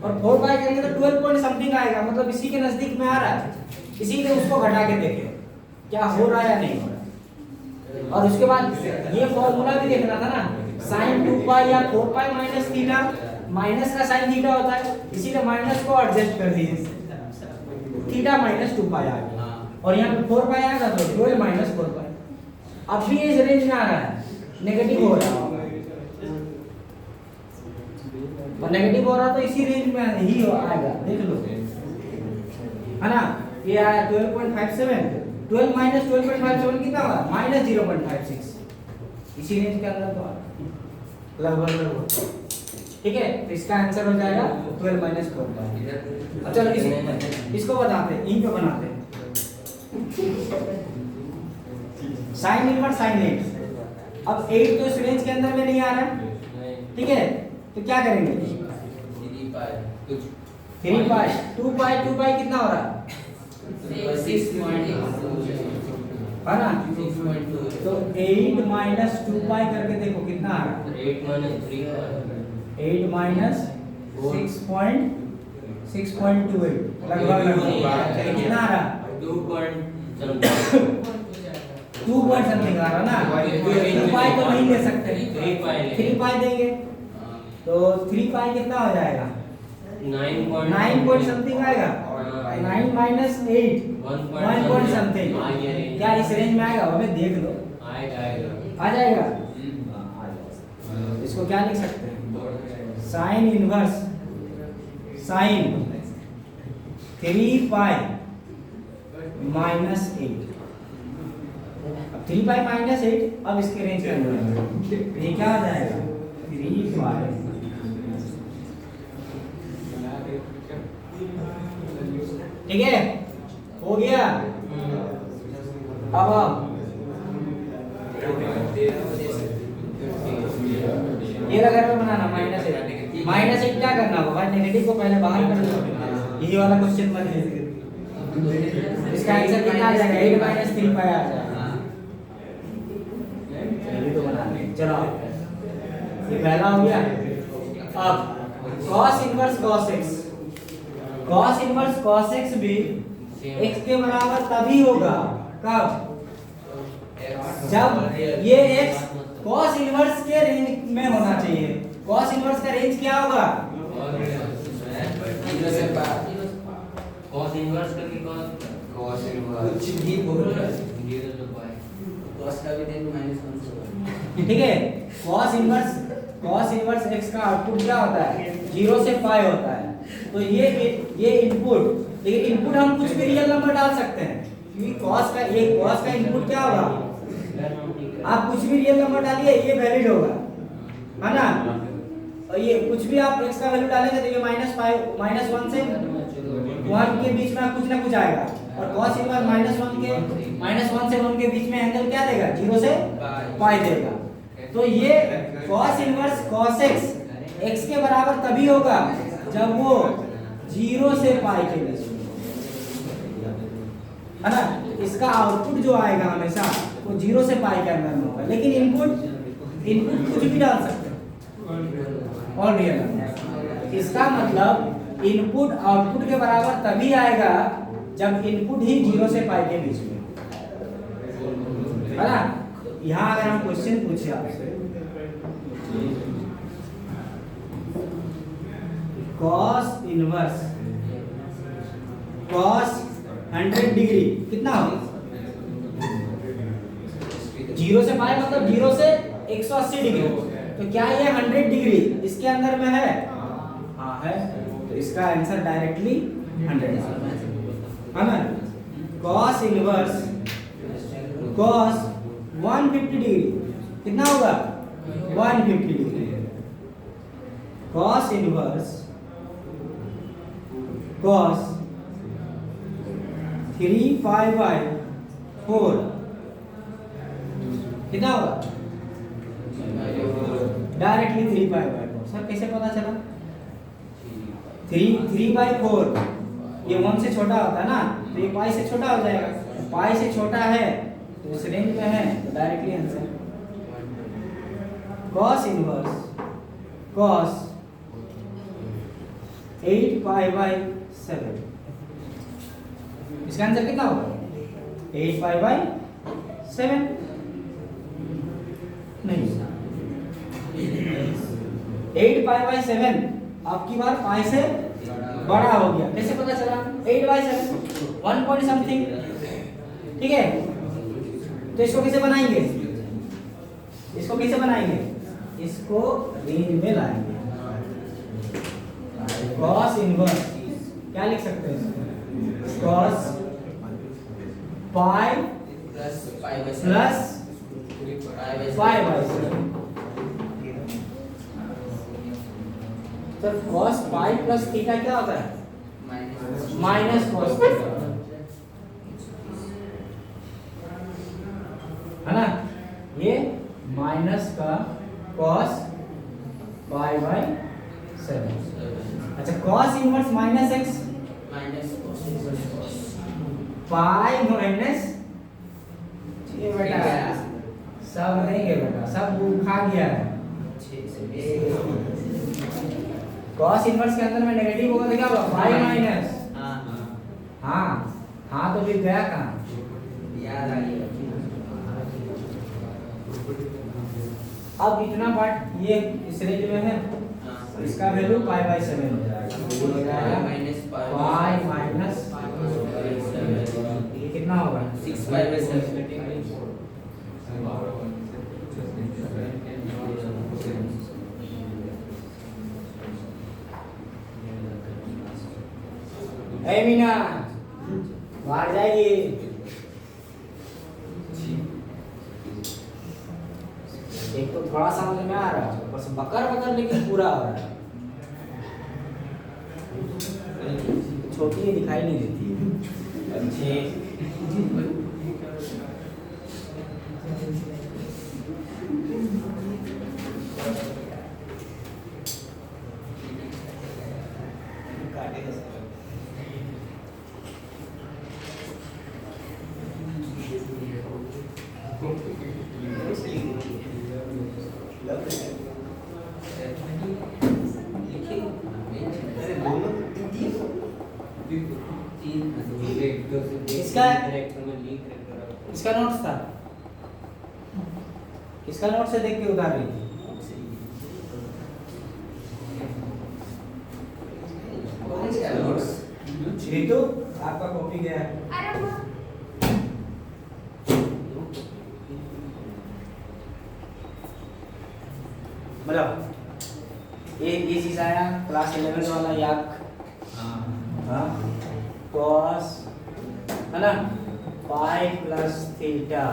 और 4 पाई करेंगे तो 12 पॉइंट समथिंग आएगा, मतलब इसी के नजदीक में आ रहा है, इसीलिए उसको घटा के देखे क्या हो रहा है या नहीं हो रहा। और उसके बाद ये फॉर्मूला भी देखना था ना, sin 2 पाई या 4 पाई माइनस थीटा, माइनस का साइन थीटा होता है, इसीलिए माइनस को एडजस्ट कर दीजिए, थीटा माइनस 2 पाई आ गया, और यहाँ पे 4 पाई आएगा तो 12 माइनस 4 पाई। अब भी इस रेंज में आ रहा है, नेगेटिव हो रहा है, और नेगेटिव हो रहा तो इसी रेंज में ही आएगा, देख लो है ना। ये आया 12.57, 12 माइनस 12.57 कितना हुआ, माइनस 0.56, इसी रेंज के अंदर तो आ लगभग। ठीक है, तो इसका आंसर हो जाएगा 12 माइनस 4 पाई। चलो इसको बताते हैं, इन पे बनाते हैं। साइन इनवर्स साइन 8, अब 8 तो इस रेंज के अंदर में नहीं आ रहा है, ठीक है, तो क्या करेंगे, 3 पाई 2 पाई कितना हो रहा है, 6.2 है ना, तो 8 माइनस 2 पाई करके देखो कितना आ रहा है, 8 माइनस 3 8 माइनस 6.28 लगभग कितना आ रहा, 2 पॉइंट समथिंग आ रहा ना। 2 पाई तो नहीं ले सकते, 3 पाई देंगे तो 3 पाई कितना हो जाएगा, 9 पॉइंट समथिंग आएगा, 9 माइनस 8 1 पॉइंट समथिंग, क्या इस रेंज में आएगा, हमें देख लो आ जाएगा। इसको क्या लिख सकते हैं, sign inverse sign 3 pi minus 8, अब 3 पाई माइनस 8, अब इसके रेंज के अंदर ये क्या आ जाएगा, 3 पाई ठीक है, हो गया। अब ये लगा कर बनाना माइनस 8 क्या करना होगा भाई, नेगेटिव को पहले बाहर कर दो, यही वाला क्वेश्चन बन गया, इसका आंसर कितना आ जाएगा, 8 माइनस 3 पाई आ जाएगा, ये तो बनाना। चलो ये पहला हो गया। अब cos inverse cos x, cos inverse cos x भी x के बराबर तभी होगा, कब, जब ये x cos इनवर्स के रेंज में होना चाहिए। cos इनवर्स का रेंज क्या होगा, cos इनवर्स का cos इनवर्स कुछ भी बोल रहा है, cos का भी देख -1 से, ठीक है। cos इनवर्स x का आउटपुट क्या होता है, 0 से पाई होता है, तो ये इनपुट, लेकिन इनपुट हम कुछ भी रियल नंबर डाल सकते हैं, क्योंकि cos का इनपुट क्या होगा, आप कुछ भी रियल नंबर डालिए ये वैलिड होगा, है ना, और ये कुछ भी आप x का वैल्यू डालेंगे तो ये -1 से 1 के बीच में कुछ ना कुछ आएगा, और cos इनवर्स -1 से 1 के बीच में एंगल क्या देगा, 0 से पाई देगा। तो ये cos इनवर्स cos x के बराबर तभी होगा जब वो 0 से पाई के बीच में, है ना, इसका आउटपुट जो आएगा हमेशा वो 0 से पाई के अंदर में होगा, लेकिन इनपुट कुछ भी डाल सकते हैं और रियल नंबर। इसका मतलब इनपुट आउटपुट के बराबर तभी आएगा जब इनपुट ही 0 से पाई के बीच में, है ना। यहाँ अगर हम क्वेश्चन पूछे आपसे, cos इनवर्स cos 100 डिग्री कितना होगा, 0 से पाई मतलब 0 से 180 डिग्री, तो क्या ये 100 डिग्री इसके अंदर में है, हाँ है, तो इसका आंसर डायरेक्टली 100 है ना। cos इनवर्स cos 150 डिग्री कितना होगा, 150 degree, cos inverse cos 3 pi by 4 कितना होगा, डायरेक्टली 3 पाई बाय 4। सर कैसे पता चला, 3 बाई 4 ये 1 से छोटा होता है ना, तो ये पाई से छोटा हो जाएगा, पाई से छोटा है तो इस रेंज में है, तो directly answer cos inverse cos 8 pi by 7। इसका आंसर कितना होगा? 8 पाई बाई 7 नहीं, 8 पाई बाई 7 आपकी बार पाई से बड़ा हो गया। कैसे पता चला? 8 बाई 7 1 पॉइंट समथिंग, ठीक है। तो इसको कैसे बनाएंगे? इसको कैसे बनाएंगे? इसको रेंज में लाएंगे। cos इनवर्स क्या लिख सकते हैं? cos pi plus pi by plus pi by 7। तो cos पाई प्लस थीटा क्या होता है? माइनस cos थीटा, है ना। ये माइनस का cos पाई बाई 7। अच्छा, cos inverse minus x minus pi minus, ये बेटा सब देंगे बेटा, सब वो खा गया है। cos इनवर्स के अंदर में नेगेटिव होगा तो क्या होगा? पाई माइनस, हाँ हाँ तो फिर गया कहाँ? याद आ गया। अब इतना पार्ट ये इस रेंज में है, इसका वैल्यू पाई बाई 7 हो जाएगा। हो जाएगा पाई माइनस, ये कितना होगा? 6 पाई बाई 7। ए मीना बाहर जाएगी। एक तो थोड़ा समझ में आ रहा है, बस बकर बकर लेकिन पूरा आ रहा है। छोटी दिखाई नहीं देती। अच्छे इसका नोट्स था, इसका नोट से देख के उतार लीजिए। रितु आपका कॉपी गया है। मतलब ये चीज आया क्लास 11 वाला याद, हाँ cos है ना, पाई प्लस थीटा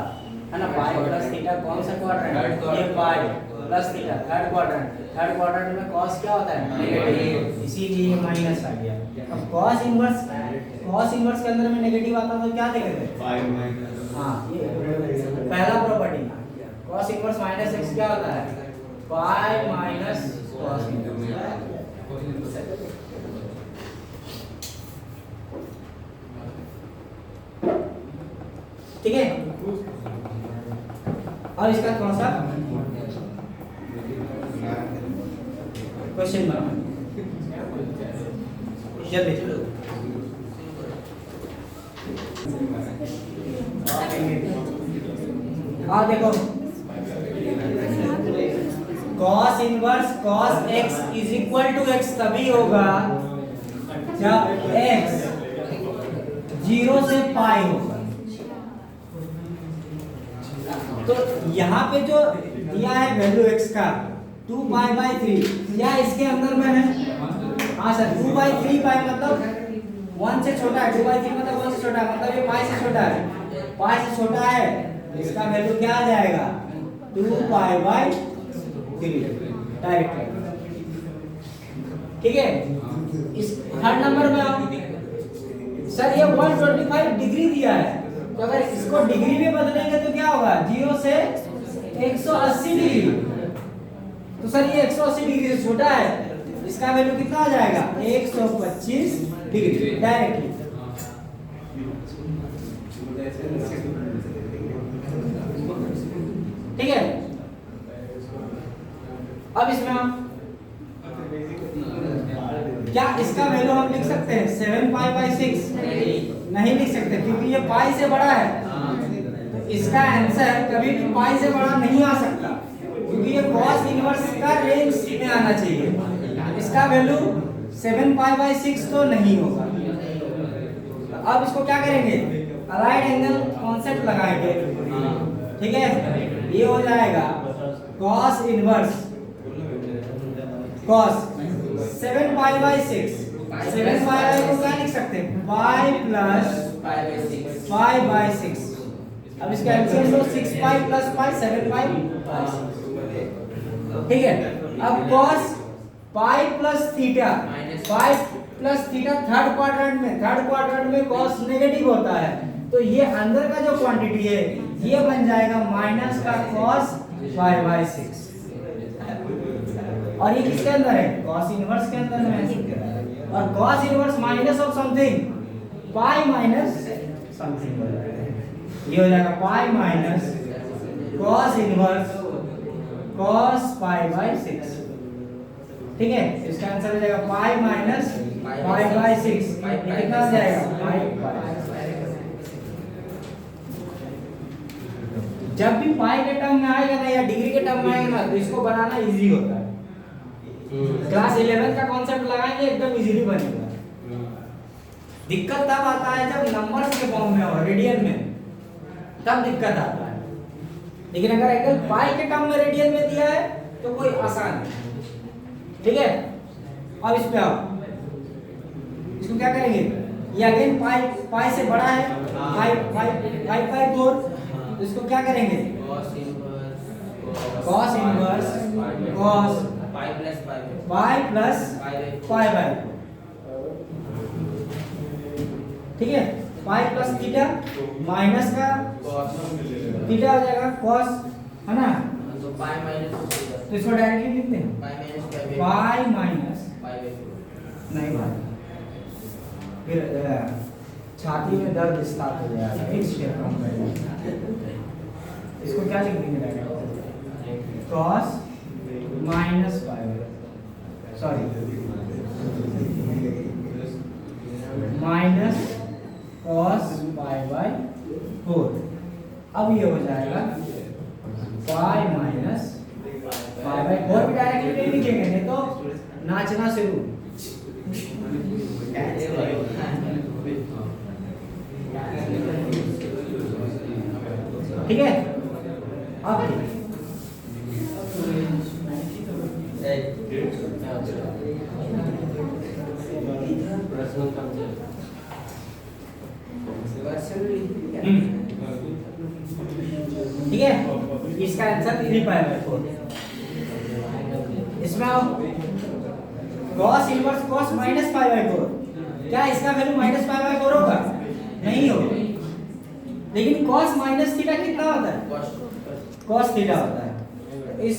है ना। पाई प्लस थीटा कौन सा क्वाड्रेंट? ये pi plus theta third quadrant. Third quadrant में cos क्या होता है? नेगेटिव, इसीलिए ये माइनस आ गया। अब cos इनवर्स के अंदर में नेगेटिव आता तो क्या देखेंगे? पाई माइनस, हाँ ये पहला property. cos inverse minus x क्या होता है? Pi minus cos inverse. ठीक है। और इसका कौन सा क्वेश्चन बना जल्दी चलो। हाँ देखो, cos inverse cos x is equal to x तभी होगा जब x 0 से पाई होगा। तो यहाँ पे जो दिया है वैल्यू x का 2 पाई बाई 3, क्या इसके अंदर में है? हाँ सर, 2 बाई 3 पाई मतलब 1 से छोटा है, 2 बाई 3 मतलब 1 से छोटा है, मतलब ये पाई से छोटा है। पाई से छोटा है, इसका वैल्यू क्या आ जाएगा? 2 पाई बाई 3 डायरेक्ट। ठीक है। इस थर्ड नंबर में आप सर ये 125 डिग्री दिया है, तो अगर इसको डिग्री में बदलेंगे तो क्या होगा? 0 से 180 डिग्री। तो सर ये 180 डिग्री से छोटा है, इसका वैल्यू कितना आ जाएगा? 125 डिग्री डायरेक्टली। ठीक है। अब इसमें हम क्या इसका वैल्यू हम लिख सकते हैं 7 पाई बाई 6? नहीं लिख सकते क्योंकि ये पाई से बड़ा है। तो इसका आंसर कभी भी पाई से बड़ा नहीं आ सकता क्योंकि ये cos इनवर्स का रेंज में आना चाहिए। इसका वैल्यू 7 पाई बाई 6 तो नहीं होगा। अब इसको क्या करेंगे, राइट एंगल कॉन्सेप्ट लगाएंगे, ठीक है। ये हो जाएगा cos inverse cos 7 pi by 6। 7 पाई को क्या लिख सकते हैं, पाई प्लस पाई बाई 6। अब इसका आंसर तो 6 पाई प्लस पाई 7 पाई, ठीक है। अब cos pi plus theta, pi plus theta third quadrant में cos नेगेटिव होता है, तो ये अंदर का जो क्वांटिटी है ये बन जाएगा माइनस का cos पाई बाई 6। और ये किसके अंदर है, cos इनवर्स के अंदर है। और cos inverse minus of something pi minus something, ये हो जाएगा pi minus cos inverse cos pi by 6, ठीक है। इसका आंसर हो जाएगा पाई माइनस पाई बाई 6। कितना हो जाएगा, पाई। जब भी पाई के टर्म में आएगा ना या डिग्री के टर्म में आएगा ना तो इसको बनाना इजी होता है। क्लास 11 का कॉन्सेप्ट लगाएंगे एकदम इजीली बनेगा। दिक्कत तब आता है जब नंबर्स के फॉर्म में हो, रेडियन में, तब दिक्कत आता है। लेकिन अगर एंगल पाई के टर्म में रेडियन में दिया है तो कोई आसान है, ठीक है। अब इस पे आओ, इसको क्या करेंगे, ये अगेन पाई से बड़ा है, पाई 4, तो इसको क्या करेंगे, cos inverse cos pi plus pi by, ठीक है। पाई प्लस थीटा माइनस का थीटा हो जाएगा cos, है ना। तो इसको डायरेक्टली लिखते हैं पाई माइनस, नहीं भाई फिर छाती में दर्द स्टार्ट हो जाएगा, एक स्टेप कम करेंगे। इसको क्या लिख देंगे direct, cos minus pi, sorry minus cos pi by 4। अब ये हो जाएगा पाई माइनस पाई बाई 4 भी डायरेक्टली नहीं लिखेंगे, नहीं तो नाचना शुरू। ठीक है। अब ठीक है, इसका आंसर 3 पाई बाई 4। इसमें cos inverse cos minus pi by 4, क्या इसका वैल्यू माइनस पाई बाई 4 होगा, नहीं होगा। लेकिन cos माइनस थीटा कितना होता है, cos थीटा होता है। इस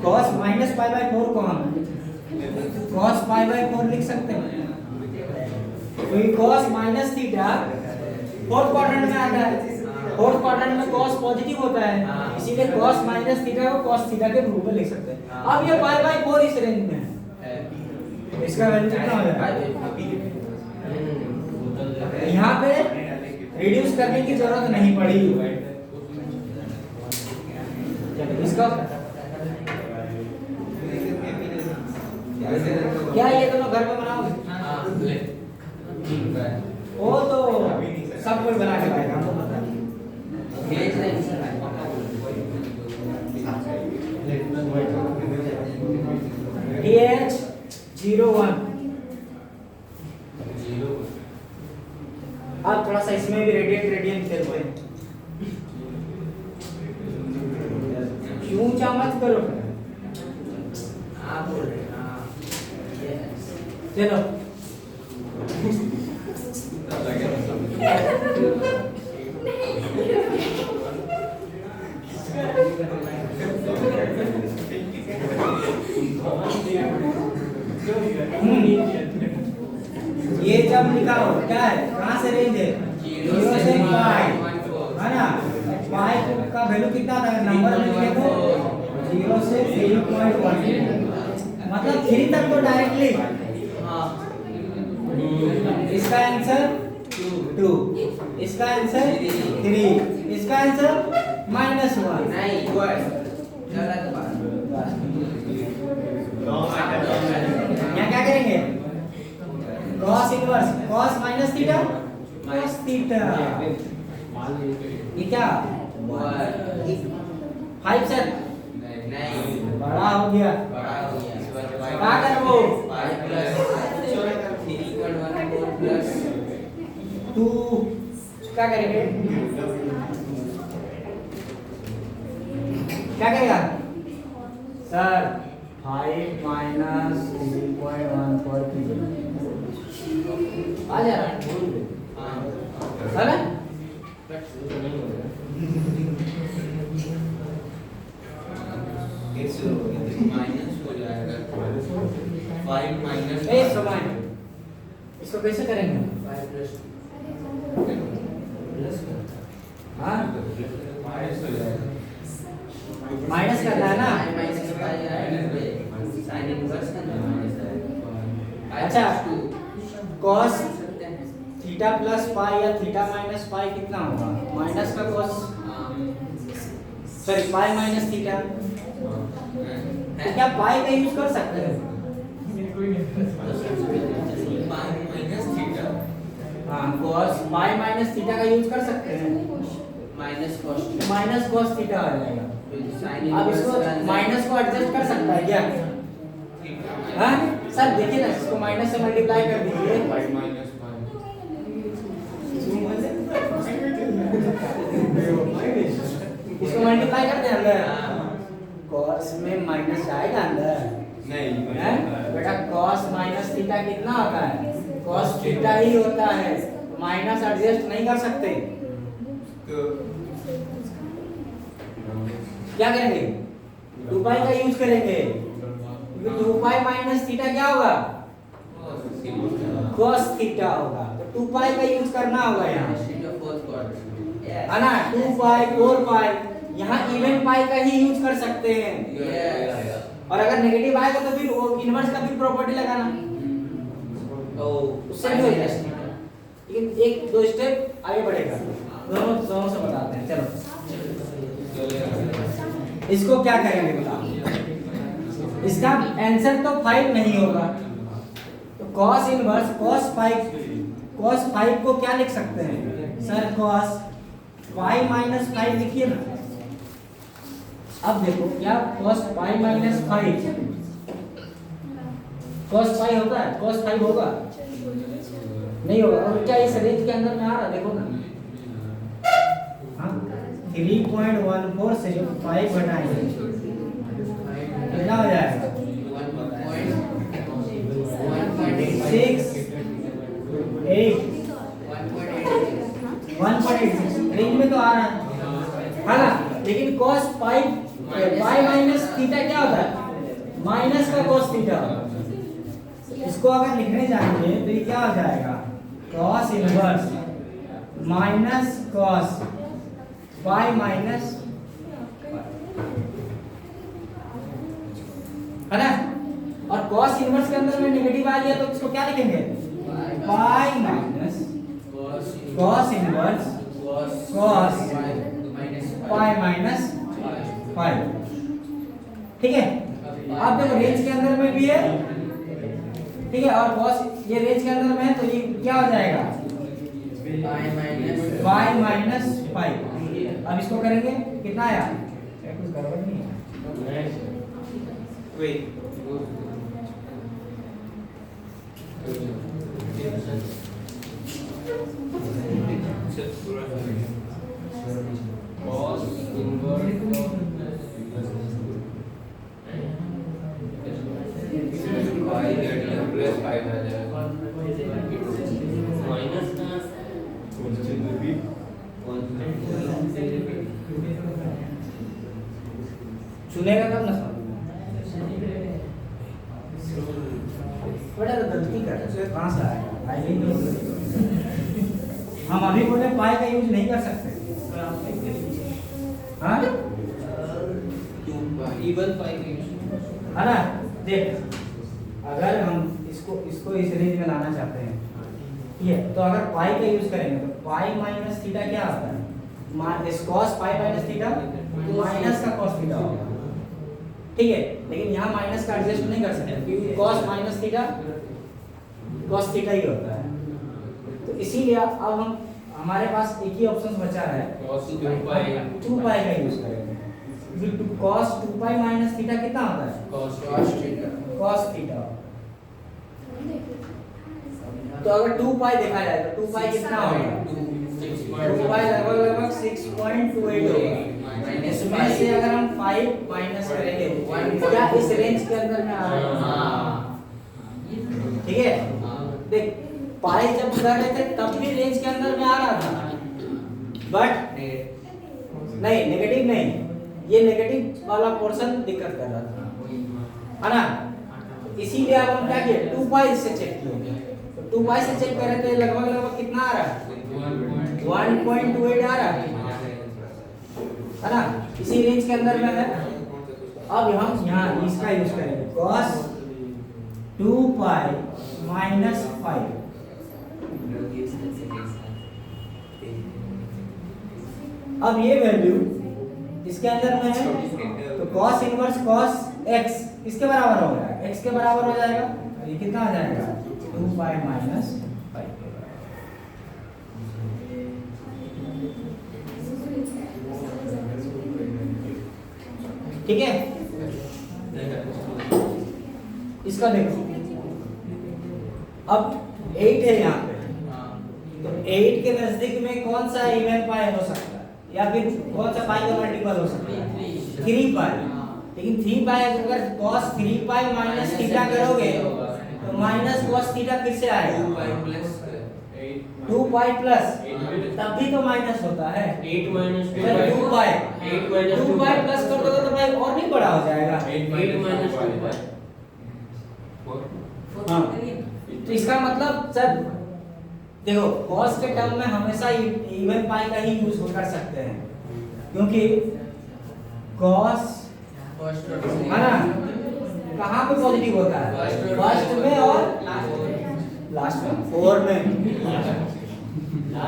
cos माइनस पाई बाई 4 को हम cos पाई बाई 4 लिख सकते हैं, क्योंकि cos minus theta fourth quadrant में आता है। फोर्थ क्वाड्रेंट में cos पॉजिटिव होता है, इसीलिए cos माइनस थीटा को cos थीटा के रूप में लिख सकते हैं। अब ये पाई बाई 4 इस रेंज में है, इसका वैल्यू कितना हो जाएगा, यहाँ पे रिड्यूस करने की जरूरत नहीं पड़ी। इसका क्या ये दोनों घर में बनाओगे, वो तो सब कोई बना के लाएगा, हमको पता नहीं। DH01। अब थोड़ा सा इसमें भी रेडियन खेलते हैं, क्यों ऊंचा मत करो, आप बोल रहे हैं, चलो ये जब निकालो क्या है, कहाँ से रेंज है, 0 से पाई, है ना। पाई का वैल्यू कितना था, नंबर में लिखे तो 0 से 3.1, मतलब 3 तक तो डायरेक्टली हाँ इसका आंसर 2, इसका आंसर 3, इसका आंसर -1। नहीं गलत बात। यहाँ क्या करेंगे? cos inverse cos minus theta cos theta. ये क्या 5 से नहीं बड़ा हो गया। बड़ा हो गया। क्या कर वो 5 प्लस 3.14 प्लस 2 क्या करेंगे? क्या करेगा सर? 5 माइनस 3.14 आ जा रहा है है ना? माइनस हो जाएगा 5 माइनस ए समय इसको कैसे करेंगे? 5 प्लस हाँ माइनस हो जाएगा। माइनस करना है ना? माइनस साइन इनवर्स का माइनस आएगा। अच्छा cos थीटा प्लस पाई या थीटा माइनस पाई कितना होगा? माइनस का cos sorry pi minus theta. तो क्या पाई का यूज कर सकते हैं? माइनस थीटा हाँ cos पाई माइनस थीटा का यूज कर सकते हैं। Minus cos minus cos theta आ जाएगा। साइन अब इसको माइनस को एडजस्ट कर सकता है क्या? हाँ सर देखिए ना, इसको माइनस से मल्टीप्लाई कर दीजिए। 5 माइनस 5 इसको मल्टीप्लाई कर दे अंदर, cos में माइनस आएगा अंदर। नहीं हैं? बेटा cos माइनस थीटा कितना होता है? cos थीटा ही होता है, माइनस एडजस्ट नहीं कर सकते। तो क्या करेंगे? 2 पाई का यूज करेंगे, क्योंकि 2 पाई माइनस थीटा क्या होगा? cos थीटा होगा। तो 2 पाई का यूज करना होगा यहाँ, है ना? 2 पाई 4 पाई, यहाँ इवन पाई का ही यूज कर सकते हैं। और अगर नेगेटिव आएगा तो फिर वो इनवर्स का भी प्रॉपर्टी लगाना, उससे भी हो जाएगा। लेकिन एक दो स्टेप आगे बढ़ेगा, दोनों से बताते हैं। चलो इसको क्या करेंगे बताओ? इसका आंसर तो 5 नहीं होगा, तो cos इनवर्स cos 5 को क्या लिख सकते हैं सर? cos 5 माइनस 5 लिखिए ना। अब देखो क्या cos 5 माइनस 5 cos 5 होता है? cos 5 होगा? नहीं होगा। और क्या इस रेंज के अंदर में आ रहा? देखो ना, हाँ 3.14 से 5 घटाएंगे कितना हो जाएगा? 6 8 1.86 रेंज में तो आ रहा है ना? लेकिन cos 5 माइनस थीटा क्या होता है? माइनस का cos थीटा। इसको अगर लिखने जाएंगे तो ये क्या हो जाएगा? cos inverse minus cos 5 minus, है ना? और cos इनवर्स के अंदर में नेगेटिव आ गया तो इसको क्या लिखेंगे? Pi minus cos inverse cos pi minus 5। ठीक है? अब देखो रेंज के अंदर में भी है, ठीक है? और cos ये रेंज के अंदर में है तो ये क्या हो जाएगा? Pi minus 5। अब इसको करेंगे कितना आया? कुछ गड़बड़ नहीं है? wait cos inverse प्लस 5 आ जाएगा। माइनस का चुनेगा कब ना समझ बड़ा तो गलती कर रहे हो, कहाँ से आएगा? आई नहीं तो हम अभी बोले पाई का यूज नहीं कर सकते। हाँ इवन 5 है ना? देख अगर हम इसको इस रेंज में लाना चाहते हैं, ठीक है, तो अगर पाई का यूज करेंगे तो पाई माइनस थीटा क्या होता है, cos pi minus theta minus का cos थीटा होगा, ठीक है। लेकिन यहाँ माइनस का एडजस्ट नहीं कर सकते क्योंकि cos minus theta cos theta ही होता है। तो इसीलिए अब हम हमारे पास एक ही ऑप्शन बचा है, cos 2 2 पाई का यूज करेंगे। cos 2 पाई माइनस थीटा कितना होता है, cos थीटा। तो अगर 2 पाई देखा जाए तो 2 पाई कितना होगा, 2 पाई लगभग 6.28 होगा। इसमें से अगर हम 5 माइनस करेंगे क्या इस रेंज के अंदर में आ रहा है, ठीक है। देख पाई जब कर रहे थे तब भी रेंज के अंदर में आ रहा था, बट नहीं नेगेटिव नहीं, ये नेगेटिव वाला पोर्शन दिक्कत कर रहा था, है ना। इसीलिए अब हम क्या किए, 2 पाई से चेक किए, तो 2 पाई से चेक कर रहे थे लगभग कितना आ रहा है, 1.28 आ रहा है ना, इसी रेंज के अंदर में है। अब हम यहाँ इसका यूज करेंगे cos 2 पाई माइनस 5, अब ये वैल्यू इसके अंदर में है तो cos इनवर्स cos x किसके बराबर हो जाएगा, x के बराबर हो जाएगा, ये कितना आ जाएगा 2 पाई माइनस 5। ठीक है, इसका देखो अब 8 है यहाँ पे, तो 8 के नजदीक में कौन सा इवन पाई हो सकता है, या फिर कौन सा पाई का मल्टीपल हो सकता है, 3 पाई। लेकिन 3 पाई अगर cos 3 पाई माइनस थीटा करोगे तो माइनस cos थीटा फिर से आएगा 2 पाई प्लस, तब भी तो माइनस होता है 8 माइनस 2 पाई, 2 पाई प्लस कर दोगे तो भाई और नहीं बड़ा हो जाएगा 8 माइनस 2 पाई। हाँ, तो इसका मतलब सर देखो cos के टर्म में हमेशा इवन पाई का ही यूज कर सकते हैं, क्योंकि cos है ना कहाँ पे पॉजिटिव होता है, फर्स्ट में और लास्ट में 4 में।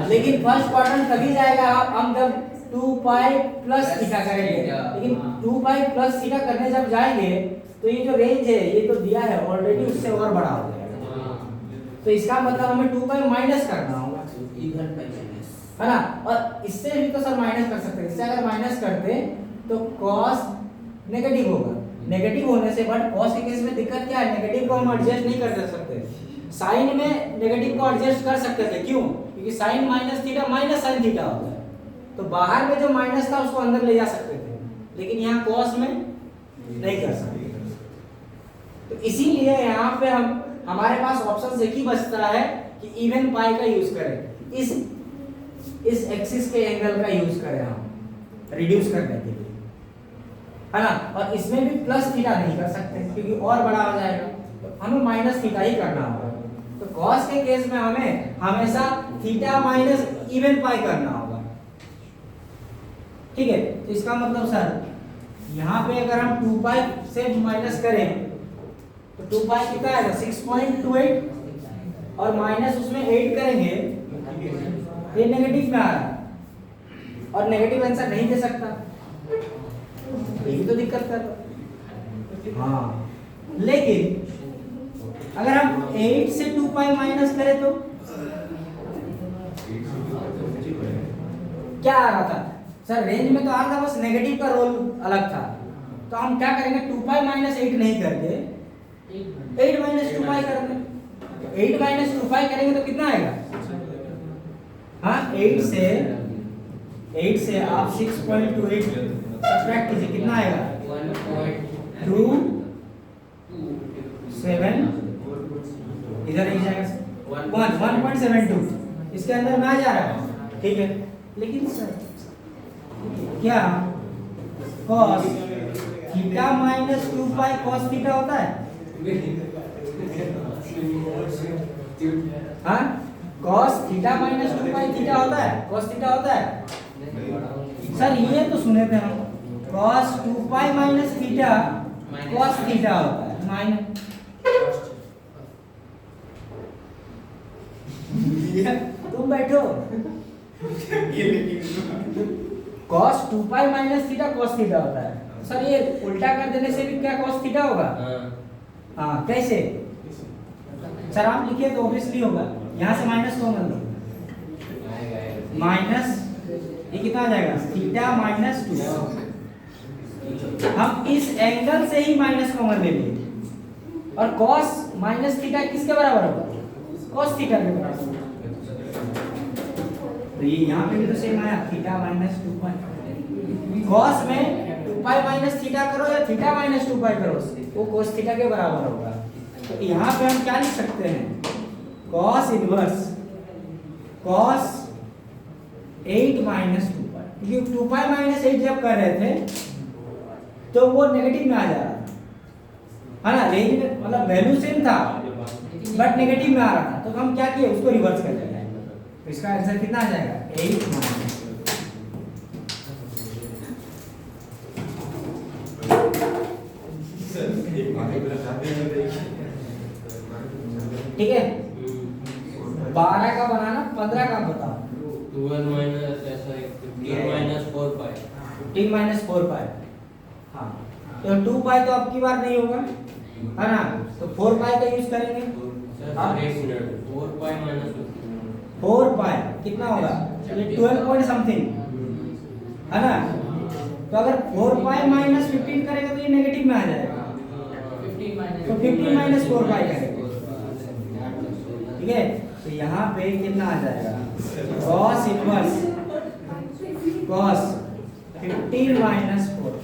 लेकिन फर्स्ट क्वाड्रेंट तभी जाएगा हम जब 2 पाई प्लस थीटा करेंगे, लेकिन 2 पाई प्लस थीटा करने जब जाएंगे तो ये जो रेंज है ये तो दिया है ऑलरेडी, उससे और बड़ा हो जाएगा। तो इसका मतलब हमें 2 पाई माइनस करना होगा, है ना। और इससे भी तो सर माइनस कर सकते हैं, इससे अगर माइनस करते तो cos नेगेटिव होगा, नेगेटिव होने से बट cos के केस में दिक्कत क्या है, नेगेटिव को हम एडजस्ट नहीं कर सकते, साइन में नेगेटिव को एडजस्ट कर सकते थे, क्यों, क्योंकि sine minus theta minus sine theta होता है, तो बाहर में जो माइनस था उसको अंदर ले जा सकते थे, लेकिन यहाँ cos में नहीं कर सकते। तो इसीलिए यहाँ पे हमारे पास ऑप्शन एक ही बचता है कि इवन पाई का यूज करें, इस एक्सिस के एंगल का यूज करें हम रिड्यूस करने के लिए, है ना। और इसमें भी प्लस थीटा नहीं कर सकते क्योंकि और बड़ा हो जाएगा, तो हमें माइनस थीटा ही करना होगा। तो cos के केस में हमें हमेशा थीटा माइनस इवन पाई करना होगा, ठीक है। तो इसका मतलब सर यहाँ पे अगर हम 2 पाई से माइनस करें तो 2 पाई कितना आएगा 6.28 और माइनस उसमें 8 करेंगे, ये नेगेटिव में आ रहा है और नेगेटिव आंसर नहीं दे सकता, यही तो दिक्कत कर रहा। हाँ, लेकिन अगर हम 8 से 2 पाई माइनस करें तो क्या आ रहा था सर, रेंज में तो आ रहा था, बस नेगेटिव का रोल अलग था। तो हम क्या करेंगे, 2 पाई माइनस 8 नहीं करके 8 माइनस 2 पाई करेंगे, 8 माइनस 2 पाई करेंगे तो कितना आएगा, हाँ 8 से आप 6.28 सब्ट्रैक्ट कीजिए, कितना आएगा 2 7 इधर ही जाएगा 1.72 इसके अंदर में आ जा रहा है, ठीक है। लेकिन सर क्या cos थीटा माइनस 2 पाई cos थीटा होता है, हाँ cos थीटा माइनस 2 पाई थीटा होता है, cos थीटा होता है सर, ये तो सुने थे हम, cos 2 pi minus theta cos theta होता है, माइनस तुम बैठो। ये लेकिन cos 2 pi minus theta cos theta होता है। सर ये उल्टा कर देने से भी क्या cos थीटा होगा? हाँ कैसे? सर आप लिखिए तो ऑब्वियसली होगा। यहाँ से माइनस कॉमन लो, माइनस ये कितना आ जाएगा? Theta minus 2। हम इस एंगल से ही माइनस कॉमन ले लिए और cos माइनस थीटा किसके बराबर होगा? cos थीटा के बराबर। तो ये यहाँ पे भी तो सेम आया, थीटा माइनस 2 पाई। cos में 2 पाई माइनस थीटा करो या थीटा माइनस 2 पाई करो, वो cos थीटा के बराबर होगा। तो यहाँ पे हम क्या लिख सकते हैं? cos इनवर्स cos 8 माइनस 2 पाई, क्योंकि 2 पाई माइनस 8 जब कर रहे थे तो वो नेगेटिव में आ जा रहा था, है ना? रेंज में मतलब वैल्यू सेम था बट नेगेटिव में आ रहा था। तो हम क्या किए, उसको रिवर्स कर देंगे। तो इसका आंसर कितना आ जाएगा? 8 माइनस। ठीक है, 12 का बनाना, 15 का बताओ। 12 माइनस ऐसा 15 माइनस 4 पाई। 15 माइनस 4 पाई। हाँ तो 2 पाई तो अब की बार नहीं होगा, है ना? तो 4 पाई का यूज करेंगे। सर एक मिनट, 4 पाई माइनस 4 पाई कितना होगा? ये 12 पॉइंट समथिंग, है ना? तो अगर 4 पाई माइनस 15 करेगा तो ये नेगेटिव में आ जाएगा। तो 15 माइनस 4 पाई करेंगे। ठीक है, तो यहाँ पे कितना आ जाएगा? cos inverse cos 15 minus 4।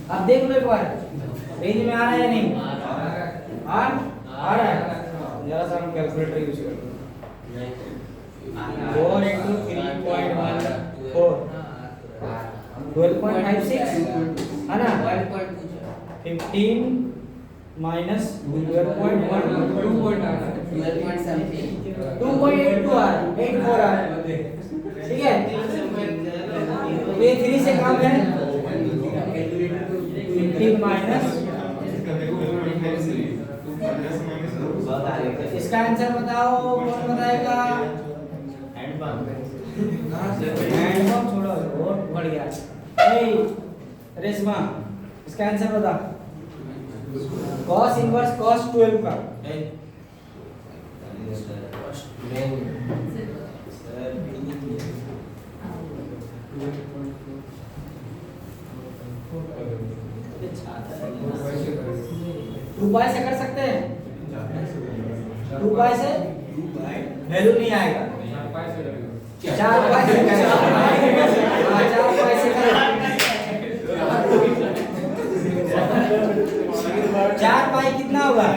अब देख लो एक बार, रेंज में आ रहा है या नहीं? आ रहा है। जरा सा हम कैलकुलेटर यूज करते हैं। 4 into 3.14 12.56, है ना? 15 माइनस 12.1 2.82 आ 84 आ। ठीक है, तो ये 3 से कम है। 15 माइनस, इसका आंसर बताओ, कौन बताएगा? हैंडपंप छोड़ो, बहुत बढ़ गया। ए रेशमा, इसका आंसर बता। cos इनवर्स cos 12 का टू पाई से कर सकते हैं। 2 पाई से वैल्यू नहीं आएगा। 4 पाई से करें। 4 पाई से करें। 4 पाई कितना होगा?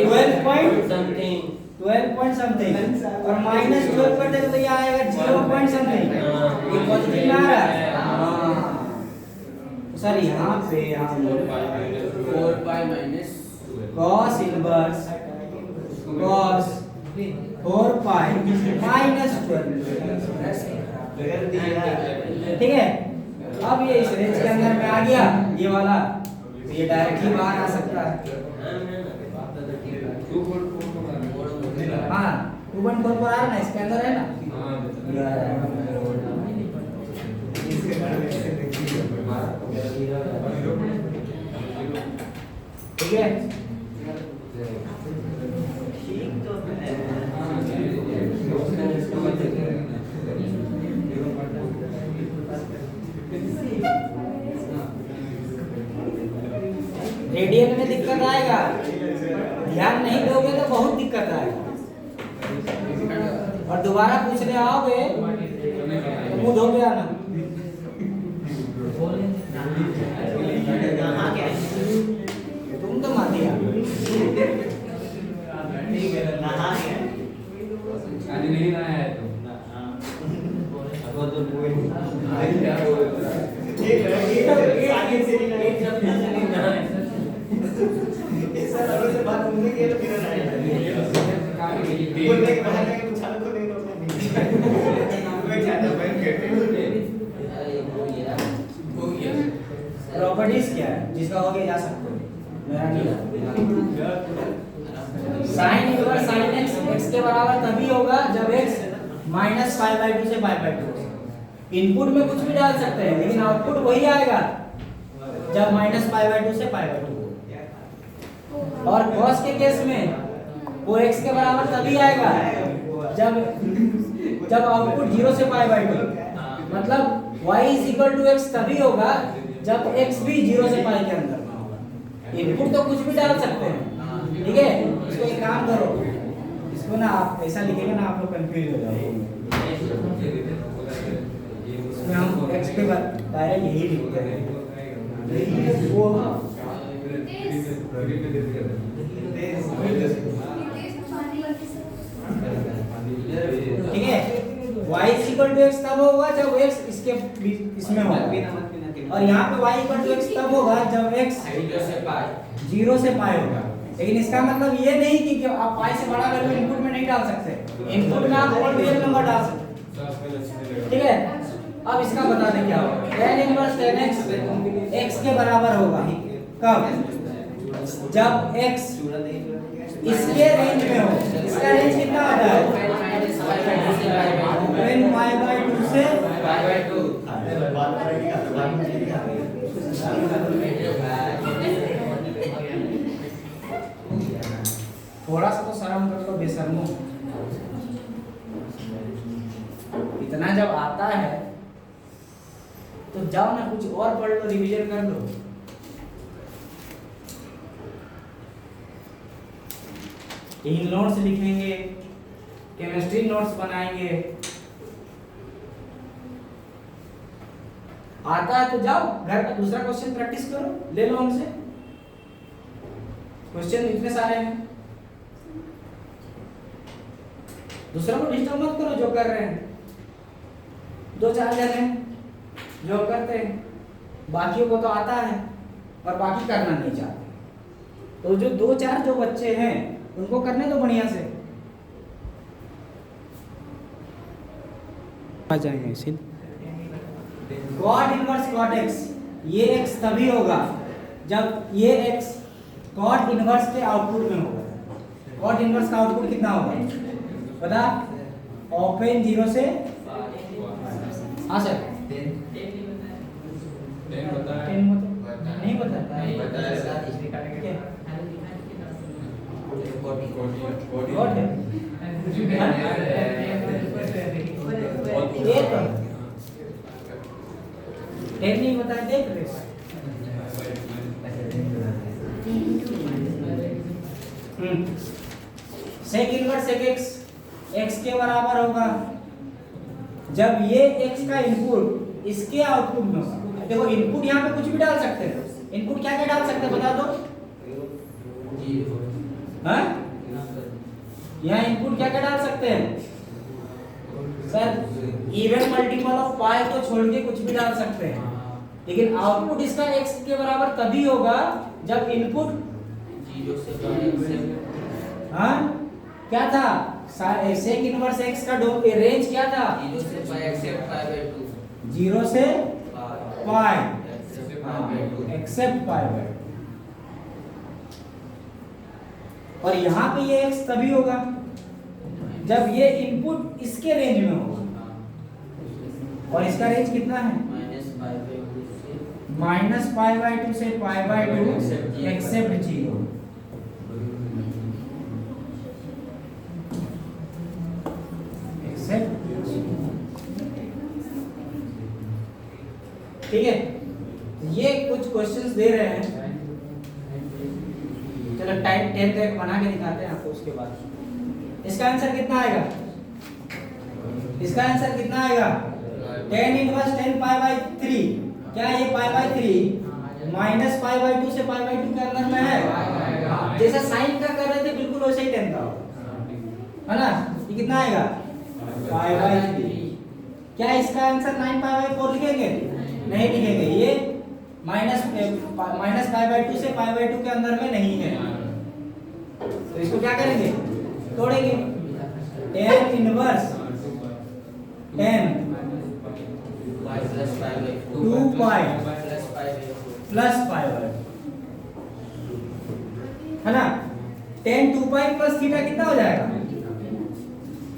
12 पॉइंट समथिंग और माइनस 12 कर देंगे तो ये आएगा 0 पॉइंट समथिंग। ये पॉजिटिव में आ रहा है। सर यहाँ पे हम 4 pi minus cos inverse cos 4 pi minus 12। ठीक है, अब ये इस रेंज के अंदर में आ गया ये वाला, तो ये डायरेक्टली बाहर आ सकता है। हाँ 2.4 पर आ रहा है ना, इसके अंदर है ना। ठीक है, ठीक तो है। रेडियन में दिक्कत आएगा, ध्यान नहीं दोगे तो बहुत दिक्कत आएगा। और दोबारा पूछने आओगे तो मुंह धो के आना। तुम तो मातिया। आज नहीं ना है तो प्रॉपर्टीज क्या है जिसका हो गया जा सकते हो? मेरा नहीं। Sign inverse sine x x x के बराबर तभी होगा जब x माइनस पाई बाई 2 से पाई बाई 2। इनपुट में कुछ भी डाल सकते हैं लेकिन आउटपुट वही आएगा जब माइनस पाई बाई 2 से पाई बाई 2। और cos के केस में वो x के बराबर तभी आएगा जब आउटपुट 0 से पाई बाई 2, मतलब y is equal to x तभी होगा जब x भी 0 से पाई के अंदर में होगा। इनपुट तो कुछ भी डाल सकते हैं, ठीक है। इसको एक काम करो, इसको ना आप ऐसा लिखेंगे ना आप लोग कंफ्यूज हो जाओगे। इसमें हम x के डायरेक्ट यही लिखते हैं वो ठीक है। y is equal to x तब होगा जब x इसके इसमें होगा और यहाँ पे y इक्वल टू x तब होगा जब x 0 से पाई होगा। लेकिन इसका मतलब ये नहीं कि आप पाई से बड़ा वैल्यू इनपुट में नहीं डाल सकते, इनपुट में आप और रियल नंबर डाल सकते, ठीक है। अब इसका बता दें क्या होगा। tan inverse tan x x के बराबर होगा कब? जब x इसके रेंज में हो। इसका रेंज कितना आता है? tan पाई बाई 2 से पाई बाई 2। थोड़ा सा तो शर्म कर लो बेशर्मो, इतना जब आता है तो जाओ ना कुछ और पढ़ लो, रिवीजन कर लो। यही नोट्स लिखेंगे, केमिस्ट्री नोट्स बनाएंगे। आता है तो जाओ घर पे दूसरा क्वेश्चन प्रैक्टिस करो, ले लो हमसे। क्वेश्चन इतने सारे हैं, दूसरा को डिस्टर्ब मत करो। जो कर रहे हैं 2-4 जन हैं जो करते हैं, बाकियों को तो आता है और बाकी करना नहीं चाहते। तो जो 2-4 जो बच्चे हैं उनको करने दो बढ़िया से। आ जाएंगे सीधे cot इनवर्स cot x, ये x तभी होगा जब ये x cot इनवर्स के आउटपुट में होगा। cot इनवर्स का आउटपुट कितना होगा पता? ओपन 0 से हाँ सर 10 नहीं पता नहीं बता देख रहे sec inverse sec x x के बराबर होगा जब ये x का इनपुट इसके आउटपुट में होगा। देखो इनपुट यहाँ पे कुछ भी डाल सकते हैं। इनपुट क्या क्या डाल सकते हैं बता दो? हाँ यहाँ इनपुट क्या क्या डाल सकते हैं सर? इवन मल्टीपल ऑफ पाई को छोड़ के कुछ भी डाल सकते हैं, लेकिन आउटपुट इसका x के बराबर तभी होगा जब इनपुट 0 से पाई। हाँ क्या था? सेक इनवर्स x का रेंज क्या था? 0 से पाई एक्सेप्ट पाई बाई 2। 0 से pi except pi by 2। Except pi by 2। और यहाँ पे ये x तभी होगा जब ये इनपुट इसके रेंज में होगा। और इसका रेंज कितना है? माइनस पाई बाई 2 से पाई बाई 2 एक्सेप्ट 0। ठीक है, ये कुछ क्वेश्चंस दे रहे हैं। चलो टाइप 10 तक बना के दिखाते हैं आपको। उसके बाद इसका आंसर कितना आएगा? इसका आंसर कितना आएगा? tan inverse 10 pi by 3। क्या ये pi by 3 minus pi by 2 से पाई बाई 2 के अंदर में है? जैसा साइन का कर रहे थे बिल्कुल वैसे ही 10 का होगा, है ना? ये कितना आएगा? Pi by 3। क्या इसका आंसर 9 पाई बाई 4 लिखेंगे? नहीं लिखेंगे। ये माइनस पाई बाई 2 से पाई बाई 2 के अंदर में नहीं है, तो इसको क्या करेंगे? तोड़ेंगे। tan inverse 10 2 pi plus pi by, है ना? tan 2 पाई प्लस थीटा कितना हो जाएगा?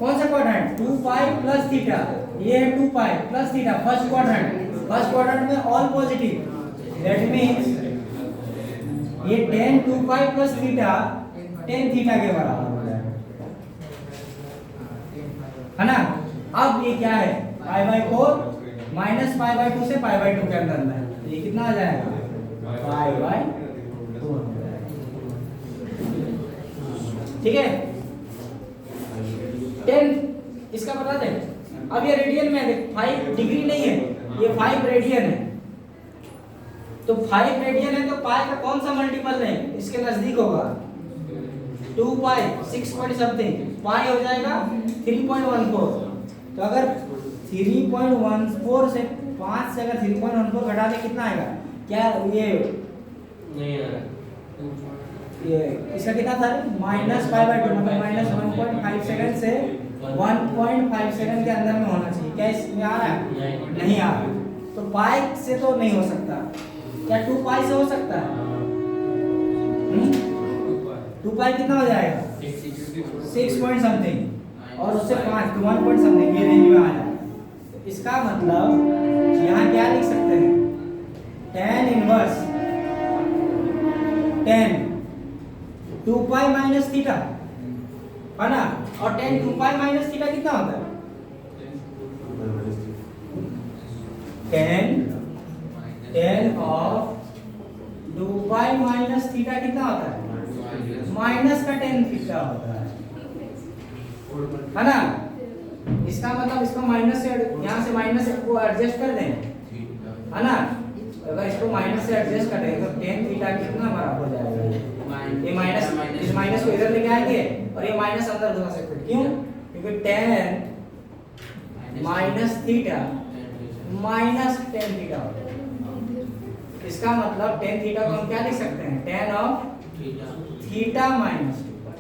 कौन सा क्वाड्रेंट 2 पाई प्लस थीटा, ये है 2 pi plus theta first quadrant में ऑल पॉजिटिव, दैट मींस ये tan 2 pi plus theta tan theta के बराबर हो जाएगा, है ना। अब ये क्या है pi by 4 minus pi by 2 से पाई बाई 2 के अंदर में, ये कितना आ जाएगा पाई बाई 4, ठीक है। 10 इसका बता दें। अब ये रेडियन में देख 5 डिग्री नहीं है, ये 5 रेडियन है, तो 5 रेडियन है तो पाई का कौन सा मल्टीपल है इसके नजदीक होगा 2 पाई 6 पॉइंट समथिंग, पाई हो जाएगा 3.14। तो अगर 3.14 से 5 से अगर 3.14 घटा दे कितना आएगा, क्या ये नहीं आ रहा, ये इसका कितना था माइनस पाई बाई 2 मतलब माइनस 1.5 सेकंड से 1.5 सेकंड के अंदर में होना चाहिए, क्या इसमें आ रहा है नहीं आ रहा, तो पाई से तो नहीं हो सकता, क्या 2 पाई से हो सकता है 2 पाई कितना हो जाएगा 6 पॉइंट समथिंग और उससे 5 तो 1 पॉइंट समथिंग ये रेंज में आ जाएगा। तो इसका मतलब यहाँ क्या लिख सकते हैं tan inverse 10 2 pi minus theta, है ना, और tan 2 पाई माइनस थीटा कितना होता है tan of 2 pi minus theta कितना होता है माइनस का tan थीटा होता है ना। इसका मतलब इसको माइनस से यहाँ से माइनस को एडजस्ट कर दें, है ना, अगर इसको माइनस से एडजस्ट कर दें तो tan थीटा कितना बराबर हो जाएगा, ये माइनस इस माइनस को इधर लेके आएंगे और ये माइनस अंदर घुसा सकते हैं, क्यों, क्योंकि tan minus theta minus tan theta होता है। इसका मतलब tan थीटा को हम क्या लिख सकते हैं tan ऑफ थीटा माइनस 2 पाई।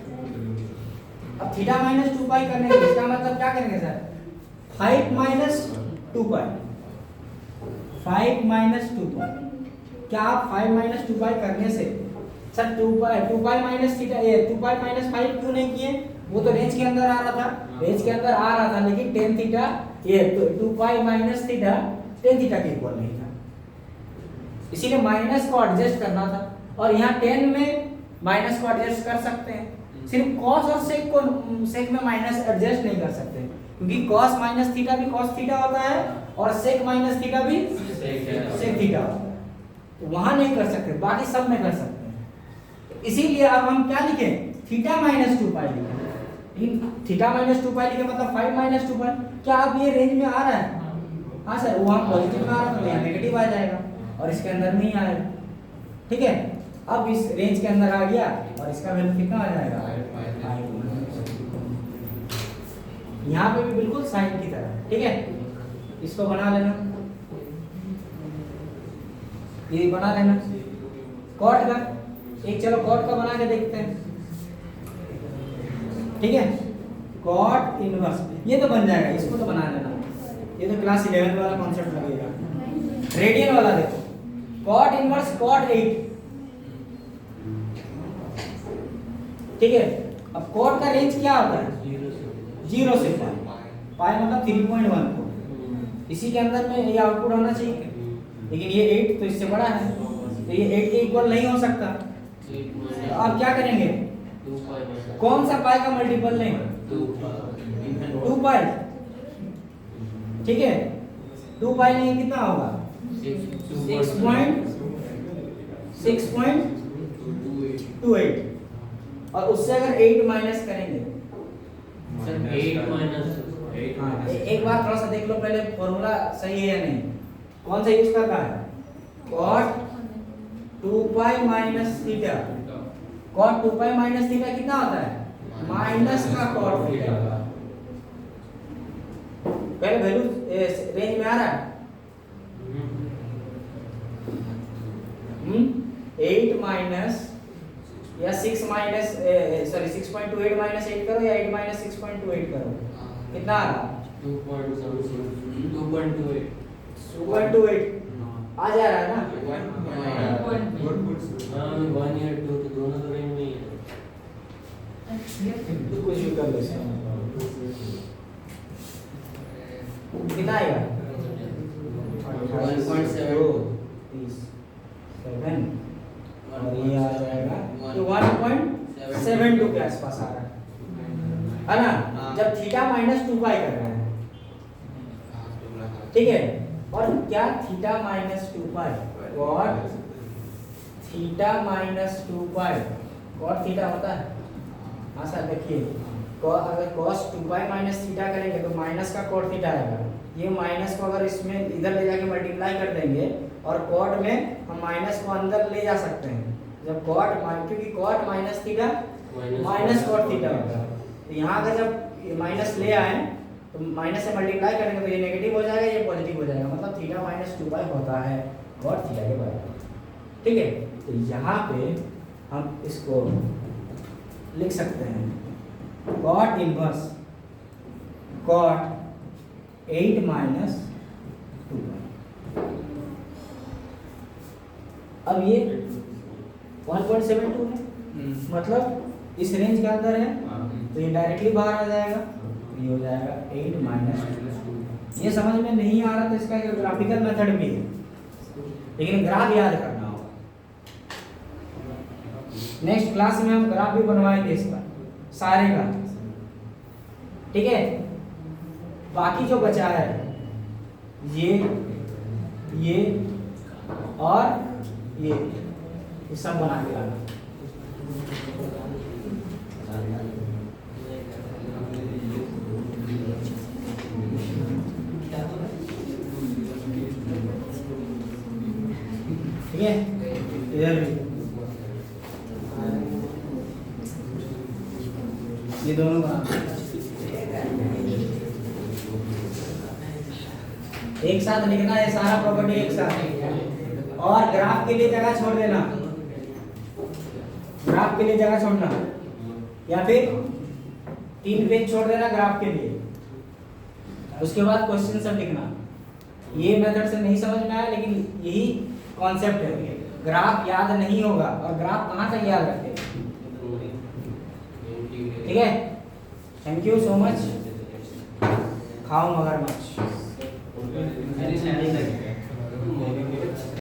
अब थीटा माइनस 2 पाई करने के लिए इसका मतलब क्या करेंगे सर 5 माइनस 2 पाई, 5 माइनस 2 पाई, क्या आप 5 माइनस 2 पाई करने से सर 2 पाई माइनस थीटा ये 2 पाई माइनस 5 क्यों नहीं किए, वो तो रेंज के अंदर आ रहा था, रेंज के अंदर आ रहा था, लेकिन tan थीटा ये 2 pi minus theta tan theta के इक्वल नहीं था, इसीलिए माइनस को एडजस्ट करना था, और यहाँ tan में माइनस को एडजस्ट कर सकते हैं, सिर्फ cos और sec में माइनस एडजस्ट नहीं कर सकते, क्योंकि cos माइनस थीटा भी cos थीटा होता है और sec माइनस थीटा भी sec थीटा होता है, तो वहां नहीं कर सकते, बाकी सब में कर सकते हैं। इसीलिए अब हम क्या लिखें थीटा माइनस 2 पाई लिखें, थीटा माइनस 2 पाई लिखे मतलब 5 माइनस 2 पाई, क्या अब ये रेंज में आ रहा है, हाँ सर वहाँ पॉजिटिव में आ रहा था तो यहाँ नेगेटिव आ जाएगा और इसके अंदर नहीं आएगा, ठीक है। अब इस रेंज के अंदर आ गया और इसका वैल्यू कितना आ जाएगा, यहाँ पे भी बिल्कुल साइन की तरह, ठीक है। इसको बना लेना, ये बना लेना कॉट का, एक चलो कॉट का बना के देखते हैं, ठीक है। कॉट इनवर्स ये तो बन जाएगा, इसको तो बना लेना, ये तो क्लास 11 वाला कॉन्सेप्ट लगेगा। रेडियन वाला देखो कॉट इनवर्स कॉट 8, ठीक है। अब कॉट का रेंज क्या होता है 0 से पाई मतलब 3.14, इसी के अंदर में ये आउटपुट होना चाहिए, लेकिन ये 8 तो इससे बड़ा है, तो ये 8 के इक्वल नहीं हो सकता, तो आप क्या करेंगे कौन सा पाई का मल्टीपल लेंगे 2 पाई, ठीक है। 2 पाई लेंगे कितना होगा 6.28 और उससे अगर 8 माइनस करेंगे सर 8 माइनस एक बार थोड़ा सा देख लो पहले फॉर्मूला सही है या नहीं, कौन सा यूज कर रहा है cot 2 pi minus theta, cot 2 pi minus theta कितना होता है माइनस का cot थीटा, पहले वैल्यू रेंज में आ रहा है 8 माइनस या 6 माइनस सॉरी 6.28 माइनस 8 करो या 8 माइनस 6.28 करो, कितना आ रहा 2.28 आ जा रहा है ना 1 ईयर 2 तो दोनों तो रेंज में ही है, तो कुछ भी कर लो इसका मतलब। कितना आएगा 7 और ये आ जाएगा तो 1.72 के आसपास आ रहा है ना। हाँ। जब थीटा माइनस 2 पाई कर रहे हैं, ठीक है। और क्या थीटा माइनस 2 पाई कॉट थीटा माइनस 2 पाई कॉट थीटा होता है। हाँ सर देखिए, अगर cos 2 पाई माइनस थीटा करेंगे तो माइनस का cot थीटा आएगा। ये माइनस को अगर इसमें इधर ले जाके मल्टीप्लाई कर देंगे और cot में हम माइनस को अंदर ले जा सकते हैं। जब cot क्योंकि cot minus theta minus cot theta होता है, तो यहाँ का जब माइनस ले आए तो माइनस से मल्टीप्लाई करेंगे तो ये नेगेटिव हो जाएगा, ये पॉजिटिव हो जाएगा, मतलब थीटा माइनस 2 पाई होता है cot थीटा के बराबर। ठीक है, तो यहाँ पे हम इसको लिख सकते हैं cot इनवर्स cot 8 माइनस 2 पाई। अब ये 1.72 है, मतलब इस रेंज के अंदर है, तो ये डायरेक्टली बाहर आ जाएगा, तो ये हो जाएगा 8 माइनस 2। ये समझ में नहीं आ रहा तो इसका एक ग्राफिकल मेथड भी है, लेकिन ग्राफ याद करना होगा। नेक्स्ट क्लास में हम ग्राफ भी बनवाएंगे इसका सारे का, ठीक है। बाकी जो बचा है ये और ये सब बना के लाना। ठीक है, इधर भी ये दोनों बना एक साथ लिखना है, सारा प्रॉपर्टी एक साथ। और ग्राफ के लिए जगह छोड़ देना, ग्राफ के लिए जगह छोड़ना, या फिर 3 पेज छोड़ देना ग्राफ के लिए। उसके बाद क्वेश्चन सब लिखना। ये मेथड से नहीं समझ में आया, लेकिन यही कॉन्सेप्ट है। ग्राफ याद नहीं होगा, और ग्राफ कहाँ तक याद रखें, ठीक है। Thank you so much. खाओ मगरमच्छ।